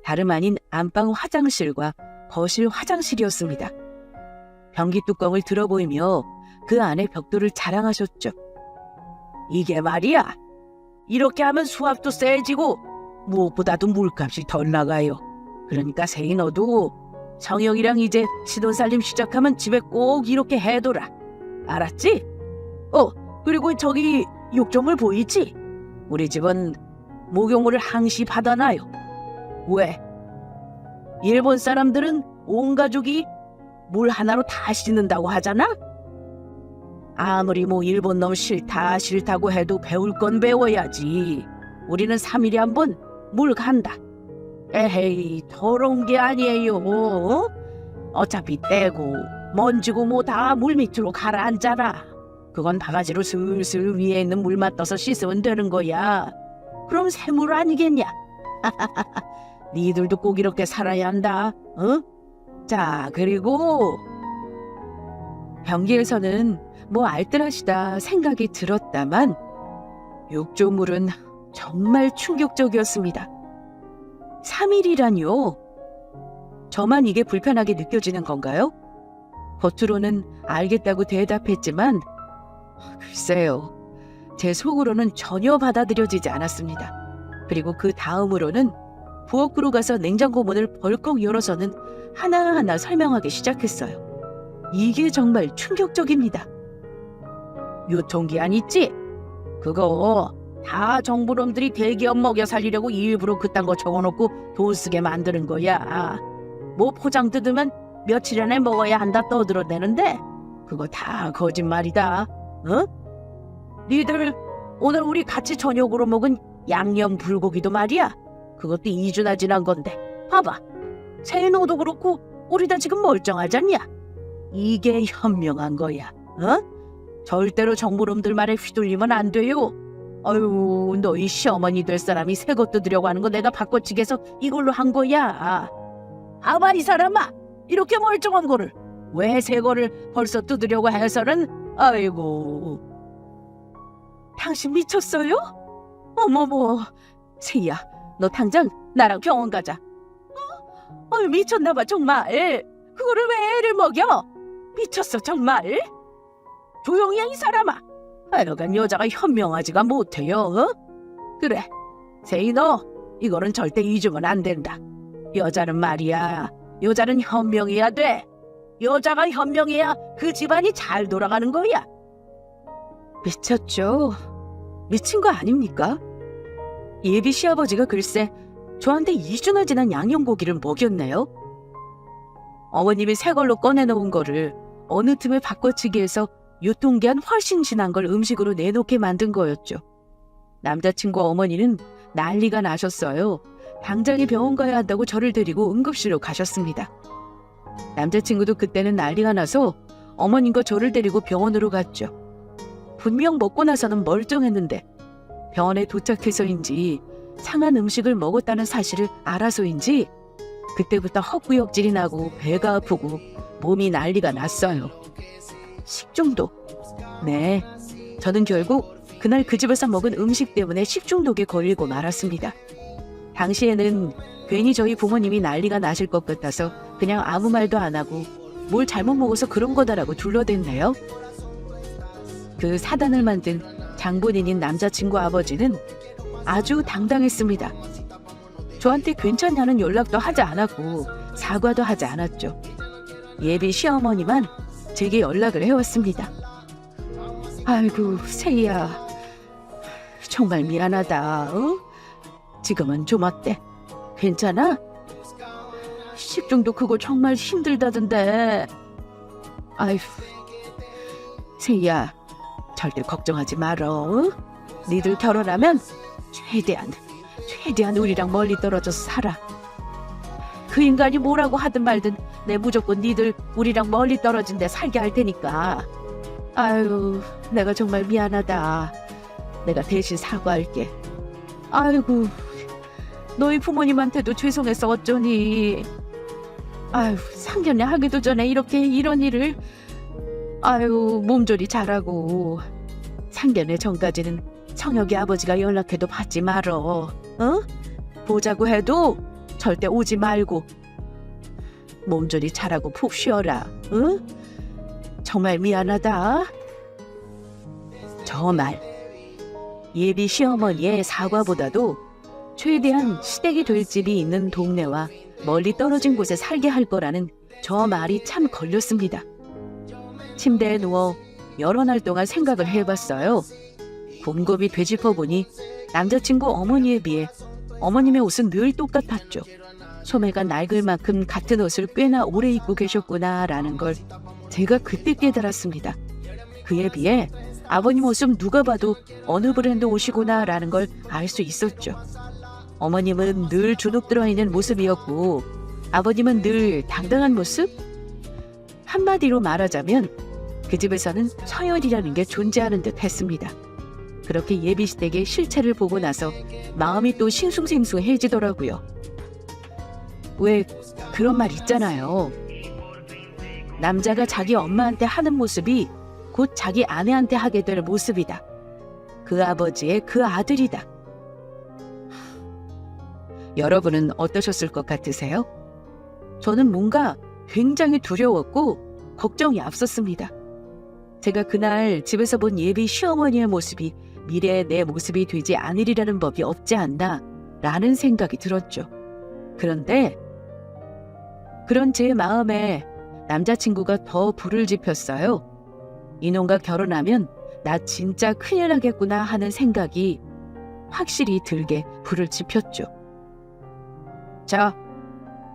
다름 아닌 안방 화장실과 거실 화장실이었습니다. 변기 뚜껑을 들어보이며 그 안에 벽돌을 자랑하셨죠. 이게 말이야. 이렇게 하면 수압도 세지고 무엇보다도 물값이 덜 나가요. 그러니까 세희 너도 성영이랑 이제 신혼살림 시작하면 집에 꼭 이렇게 해둬라. 알았지? 그리고 저기 욕조물 보이지? 우리 집은 목욕물을 항시 받아놔요. 왜? 일본 사람들은 온 가족이 물 하나로 다 씻는다고 하잖아? 아무리 뭐 일본 놈 싫다고 해도 배울 건 배워야지. 우리는 3일에 한 번 물 간다. 에헤이, 더러운 게 아니에요. 어차피 떼고 먼지고 뭐 다 물 밑으로 가라앉잖아. 그건 바가지로 슬슬 위에 있는 물만 떠서 씻으면 되는 거야. 그럼 새물 아니겠냐? 니들도 꼭 이렇게 살아야 한다. 어? 자, 그리고 변기에서는 뭐 알뜰하시다 생각이 들었다만 욕조물은 정말 충격적이었습니다. 3일이라니요? 저만 이게 불편하게 느껴지는 건가요? 겉으로는 알겠다고 대답했지만 글쎄요. 제 속으로는 전혀 받아들여지지 않았습니다. 그리고 그 다음으로는 부엌으로 가서 냉장고 문을 벌컥 열어서는 하나하나 설명하기 시작했어요. 이게 정말 충격적입니다. 유통기한 있지? 그거 다 정부놈들이 대기업 먹여 살리려고 일부러 그딴 거 적어놓고 돈 쓰게 만드는 거야. 뭐 포장 뜯으면 며칠 안에 먹어야 한다 떠들어대는데 그거 다 거짓말이다. 어? 니들 오늘 우리 같이 저녁으로 먹은 양념 불고기도 말이야. 그것도 2주나 지난 건데 봐봐. 세노도 그렇고 우리 다 지금 멀쩡하잖냐. 이게 현명한 거야. 어? 절대로 정부놈들 말에 휘둘리면 안 돼요. 아유, 너희 시어머니 될 사람이 새 것도 드려고 하는 거 내가 바꿔치기해서 이걸로 한 거야. 아마 이 사람아, 이렇게 멀쩡한 거를 왜 새 거를 벌써 뜯으려고 해서는. 아이고, 당신 미쳤어요? 어머머, 세희야, 너 당장 나랑 병원 가자. 미쳤나봐 정말. 그거를 왜 애를 먹여? 미쳤어 정말. 조용히 해 이 사람아. 하여간 여자가 현명하지가 못해요. 어? 그래, 세희 너 이거는 절대 잊으면 안 된다. 여자는 말이야, 여자는 현명해야 돼. 여자가 현명해야 그 집안이 잘 돌아가는 거야. 미쳤죠. 미친 거 아닙니까? 예비 시아버지가 글쎄 저한테 2주나 지난 양념고기를 먹였네요. 어머님이 새 걸로 꺼내놓은 거를 어느 틈에 바꿔치기해서 유통기한 훨씬 지난 걸 음식으로 내놓게 만든 거였죠. 남자친구 어머니는 난리가 나셨어요. 당장에 병원 가야 한다고 저를 데리고 응급실로 가셨습니다. 남자친구도 그때는 난리가 나서 어머님과 저를 데리고 병원으로 갔죠. 분명 먹고 나서는 멀쩡했는데 병원에 도착해서인지 상한 음식을 먹었다는 사실을 알아서인지 그때부터 헛구역질이 나고 배가 아프고 몸이 난리가 났어요. 식중독. 네, 저는 결국 그날 그 집에서 먹은 음식 때문에 식중독에 걸리고 말았습니다. 당시에는 괜히 저희 부모님이 난리가 나실 것 같아서 그냥 아무 말도 안 하고 뭘 잘못 먹어서 그런 거다라고 둘러댔네요. 그 사단을 만든 장본인인 남자친구 아버지는 아주 당당했습니다. 저한테 괜찮냐는 연락도 하지 않았고 사과도 하지 않았죠. 예비 시어머니만 제게 연락을 해왔습니다. 아이고 세희야, 정말 미안하다. 어? 지금은 좀 어때? 괜찮아? 식중독 그거 정말 힘들다던데. 아휴, 세희야, 절대 걱정하지 말어. 어? 니들 결혼하면 최대한 우리랑 멀리 떨어져서 살아. 그 인간이 뭐라고 하든 말든 내 무조건 니들 우리랑 멀리 떨어진 데 살게 할 테니까. 아유, 내가 정말 미안하다. 내가 대신 사과할게. 아이고, 너희 부모님한테도 죄송해서 어쩌니. 아유, 상견례 하기도 전에 이런 일을. 아유, 몸조리 잘하고. 상견례 전까지는 성혁이 아버지가 연락해도 받지 말어. 어? 보자고 해도 절대 오지 말고 몸조리 잘하고 푹 쉬어라. 응? 정말 미안하다. 저 말, 예비 시어머니의 사과보다도 최대한 시댁이 될 집이 있는 동네와 멀리 떨어진 곳에 살게 할 거라는 저 말이 참 걸렸습니다. 침대에 누워 여러 날 동안 생각을 해봤어요. 곰곰이 되짚어보니 남자친구 어머니에 비해 어머님의 옷은 늘 똑같았죠. 소매가 낡을 만큼 같은 옷을 꽤나 오래 입고 계셨구나라는 걸 제가 그때 깨달았습니다. 그에 비해 아버님 옷은 누가 봐도 어느 브랜드 옷이구나라는 걸 알 수 있었죠. 어머님은 늘 주눅 들어있는 모습이었고 아버님은 늘 당당한 모습? 한마디로 말하자면 그 집에서는 서열이라는 게 존재하는 듯 했습니다. 그렇게 예비시댁의 실체를 보고 나서 마음이 또 싱숭생숭해지더라고요. 왜 그런 말 있잖아요. 남자가 자기 엄마한테 하는 모습이 곧 자기 아내한테 하게 될 모습이다. 그 아버지의 그 아들이다. 여러분은 어떠셨을 것 같으세요? 저는 뭔가 굉장히 두려웠고 걱정이 앞섰습니다. 제가 그날 집에서 본 예비 시어머니의 모습이 미래의 내 모습이 되지 않으리라는 법이 없지 않나 라는 생각이 들었죠. 그런데 그런 제 마음에 남자친구가 더 불을 지폈어요. 이놈과 결혼하면 나 진짜 큰일 나겠구나 하는 생각이 확실히 들게 불을 지폈죠. 자,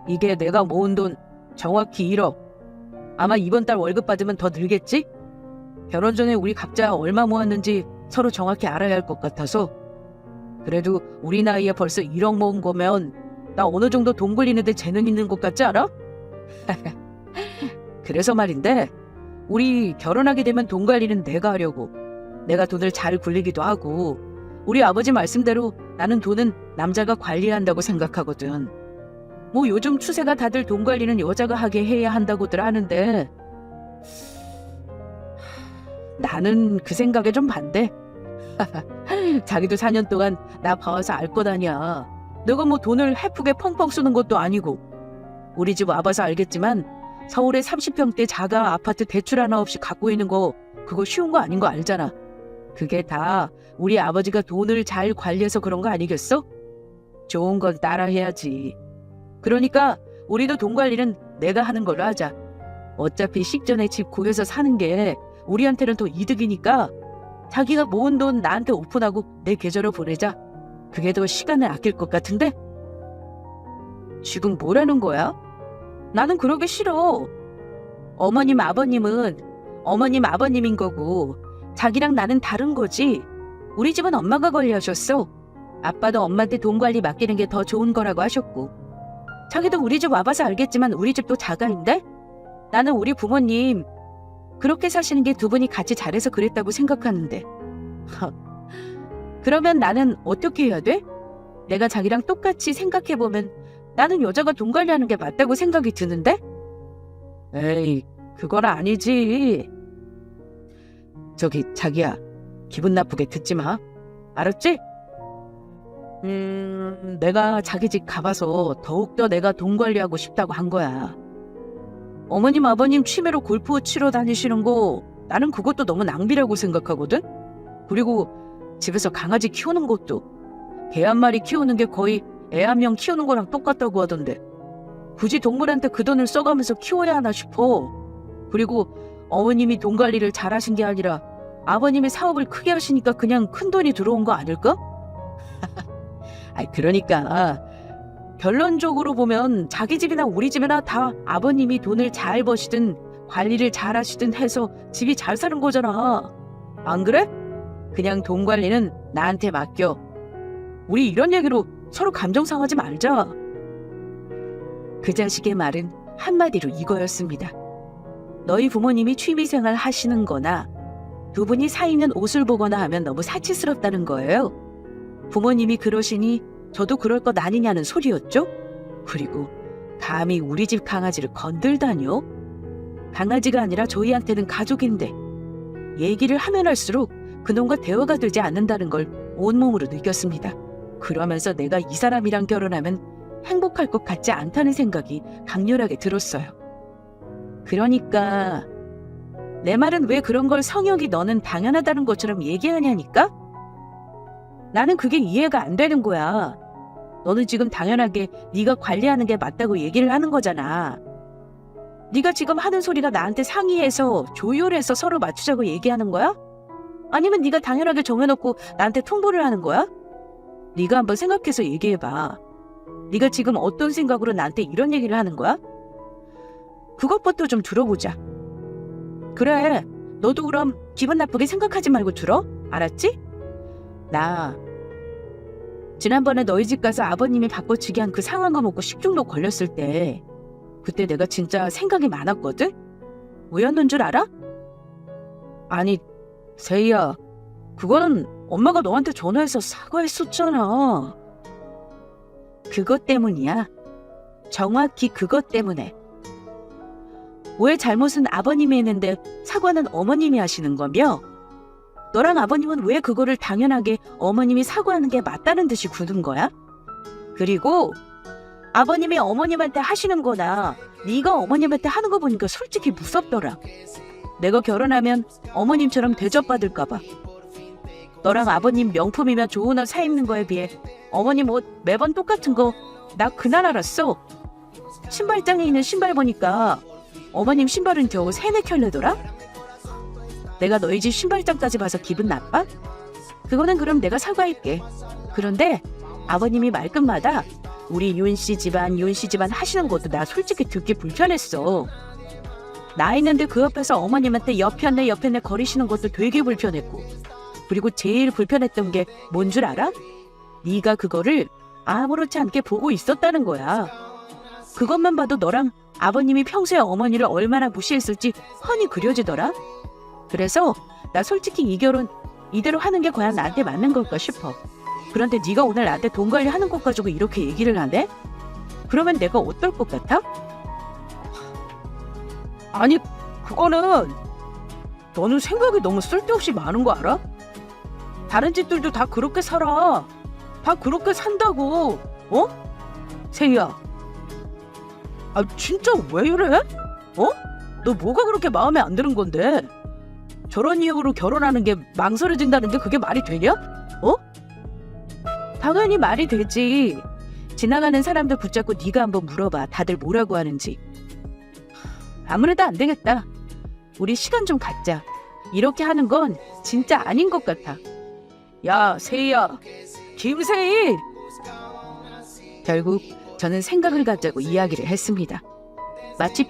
이게 내가 모은 돈 정확히 1억. 아마 이번 달 월급 받으면 더 늘겠지? 결혼 전에 우리 각자 얼마 모았는지 서로 정확히 알아야 할 것 같아서. 그래도 우리 나이에 벌써 1억 모은 거면 나 어느 정도 돈 굴리는데 재능 있는 것 같지 않아? 그래서 말인데 우리 결혼하게 되면 돈 관리는 내가 하려고. 내가 돈을 잘 굴리기도 하고 우리 아버지 말씀대로 나는 돈은 남자가 관리한다고 생각하거든. 뭐 요즘 추세가 다들 돈 관리는 여자가 하게 해야 한다고들 하는데 나는 그 생각에 좀 반대. 자기도 4년 동안 나 봐와서 알 것 아니야. 내가 뭐 돈을 헤프게 펑펑 쓰는 것도 아니고. 우리 집 와봐서 알겠지만 서울에 30평대 자가 아파트 대출 하나 없이 갖고 있는 거 그거 쉬운 거 아닌 거 알잖아. 그게 다 우리 아버지가 돈을 잘 관리해서 그런 거 아니겠어? 좋은 건 따라해야지. 그러니까 우리도 돈 관리는 내가 하는 걸로 하자. 어차피 식전에 집 구해서 사는 게 우리한테는 더 이득이니까 자기가 모은 돈 나한테 오픈하고 내 계좌로 보내자. 그게 더 시간을 아낄 것 같은데? 지금 뭐라는 거야? 나는 그러기 싫어. 어머님 아버님은 어머님 아버님인 거고 자기랑 나는 다른 거지. 우리 집은 엄마가 관리하셨어. 아빠도 엄마한테 돈 관리 맡기는 게 더 좋은 거라고 하셨고. 자기도 우리 집 와봐서 알겠지만 우리 집도 자가인데? 나는 우리 부모님 그렇게 사시는 게 두 분이 같이 잘해서 그랬다고 생각하는데. 그러면 나는 어떻게 해야 돼? 내가 자기랑 똑같이 생각해보면 나는 여자가 돈 관리하는 게 맞다고 생각이 드는데? 에이, 그건 아니지. 저기 자기야, 기분 나쁘게 듣지 마. 알았지? 내가 자기 집 가봐서 더욱더 내가 돈 관리하고 싶다고 한 거야. 어머님 아버님 취미로 골프 치러 다니시는 거 나는 그것도 너무 낭비라고 생각하거든? 그리고 집에서 강아지 키우는 것도 개 한 마리 키우는 게 거의 애 한 명 키우는 거랑 똑같다고 하던데 굳이 동물한테 그 돈을 써가면서 키워야 하나 싶어. 그리고 어머님이 돈 관리를 잘하신 게 아니라 아버님이 사업을 크게 하시니까 그냥 큰 돈이 들어온 거 아닐까? 그러니까 결론적으로 보면 자기 집이나 우리 집이나 다 아버님이 돈을 잘 버시든 관리를 잘 하시든 해서 집이 잘 사는 거잖아. 안 그래? 그냥 돈 관리는 나한테 맡겨. 우리 이런 얘기로 서로 감정 상하지 말자. 그 자식의 말은 한마디로 이거였습니다. 너희 부모님이 취미생활 하시는 거나 두 분이 사입는 옷을 보거나 하면 너무 사치스럽다는 거예요. 부모님이 그러시니 저도 그럴 것 아니냐는 소리였죠. 그리고 감히 우리 집 강아지를 건들다뇨? 강아지가 아니라 저희한테는 가족인데 얘기를 하면 할수록 그놈과 대화가 되지 않는다는 걸 온몸으로 느꼈습니다. 그러면서 내가 이 사람이랑 결혼하면 행복할 것 같지 않다는 생각이 강렬하게 들었어요. 그러니까 내 말은 왜 그런 걸 성혁이 너는 당연하다는 것처럼 얘기하냐니까? 나는 그게 이해가 안 되는 거야. 너는 지금 당연하게 네가 관리하는 게 맞다고 얘기를 하는 거잖아. 네가 지금 하는 소리가 나한테 상의해서 조율해서 서로 맞추자고 얘기하는 거야? 아니면 네가 당연하게 정해놓고 나한테 통보를 하는 거야? 네가 한번 생각해서 얘기해봐. 네가 지금 어떤 생각으로 나한테 이런 얘기를 하는 거야? 그것부터 좀 들어보자. 그래, 너도 그럼 기분 나쁘게 생각하지 말고 들어? 알았지? 나 지난번에 너희 집 가서 아버님이 바꿔치기 한 그 상한 거 먹고 식중독 걸렸을 때 그때 내가 진짜 생각이 많았거든? 왜였는 줄 알아? 아니, 세희야, 그거는 엄마가 너한테 전화해서 사과했었잖아. 그것 때문이야. 정확히 그것 때문에. 왜 잘못은 아버님이 했는데 사과는 어머님이 하시는 거며? 너랑 아버님은 왜 그거를 당연하게 어머님이 사과하는 게 맞다는 듯이 구는 거야? 그리고 아버님이 어머님한테 하시는 거나 네가 어머님한테 하는 거 보니까 솔직히 무섭더라. 내가 결혼하면 어머님처럼 대접받을까 봐. 너랑 아버님 명품이면 좋은 옷 사 입는 거에 비해 어머님 옷 매번 똑같은 거 나 그날 알았어. 신발장에 있는 신발 보니까 어머님 신발은 겨우 3-4켤레더라? 내가 너희 집 신발장까지 봐서 기분 나빠? 그거는 그럼 내가 사과할게. 그런데 아버님이 말끝마다 우리 윤씨 집안 하시는 것도 나 솔직히 듣기 불편했어. 나 있는데 그 옆에서 어머님한테 옆편내 거리시는 것도 되게 불편했고, 그리고 제일 불편했던 게 뭔 줄 알아? 네가 그거를 아무렇지 않게 보고 있었다는 거야. 그것만 봐도 너랑 아버님이 평소에 어머니를 얼마나 무시했을지 훤히 그려지더라. 그래서 나 솔직히 이 결혼 이대로 하는 게 과연 나한테 맞는 걸까 싶어. 그런데 네가 오늘 나한테 돈 관리하는 것 가지고 이렇게 얘기를 하네? 그러면 내가 어떨 것 같아? 아니, 그거는 너는 생각이 너무 쓸데없이 많은 거 알아? 다른 집들도 다 그렇게 살아. 다 그렇게 산다고. 어? 세희야, 아 진짜 왜 이래? 어? 너 뭐가 그렇게 마음에 안 드는 건데? 저런 이유로 결혼하는 게 망설여진다는 게 그게 말이 되냐? 어? 당연히 말이 되지. 지나가는 사람들 붙잡고 네가 한번 물어봐. 다들 뭐라고 하는지. 아무래도 안 되겠다. 우리 시간 좀 갖자. 이렇게 하는 건 진짜 아닌 것 같아. 야, 세희야, 김세희! 결국 저는 생각을 갖자고 이야기를 했습니다. 마치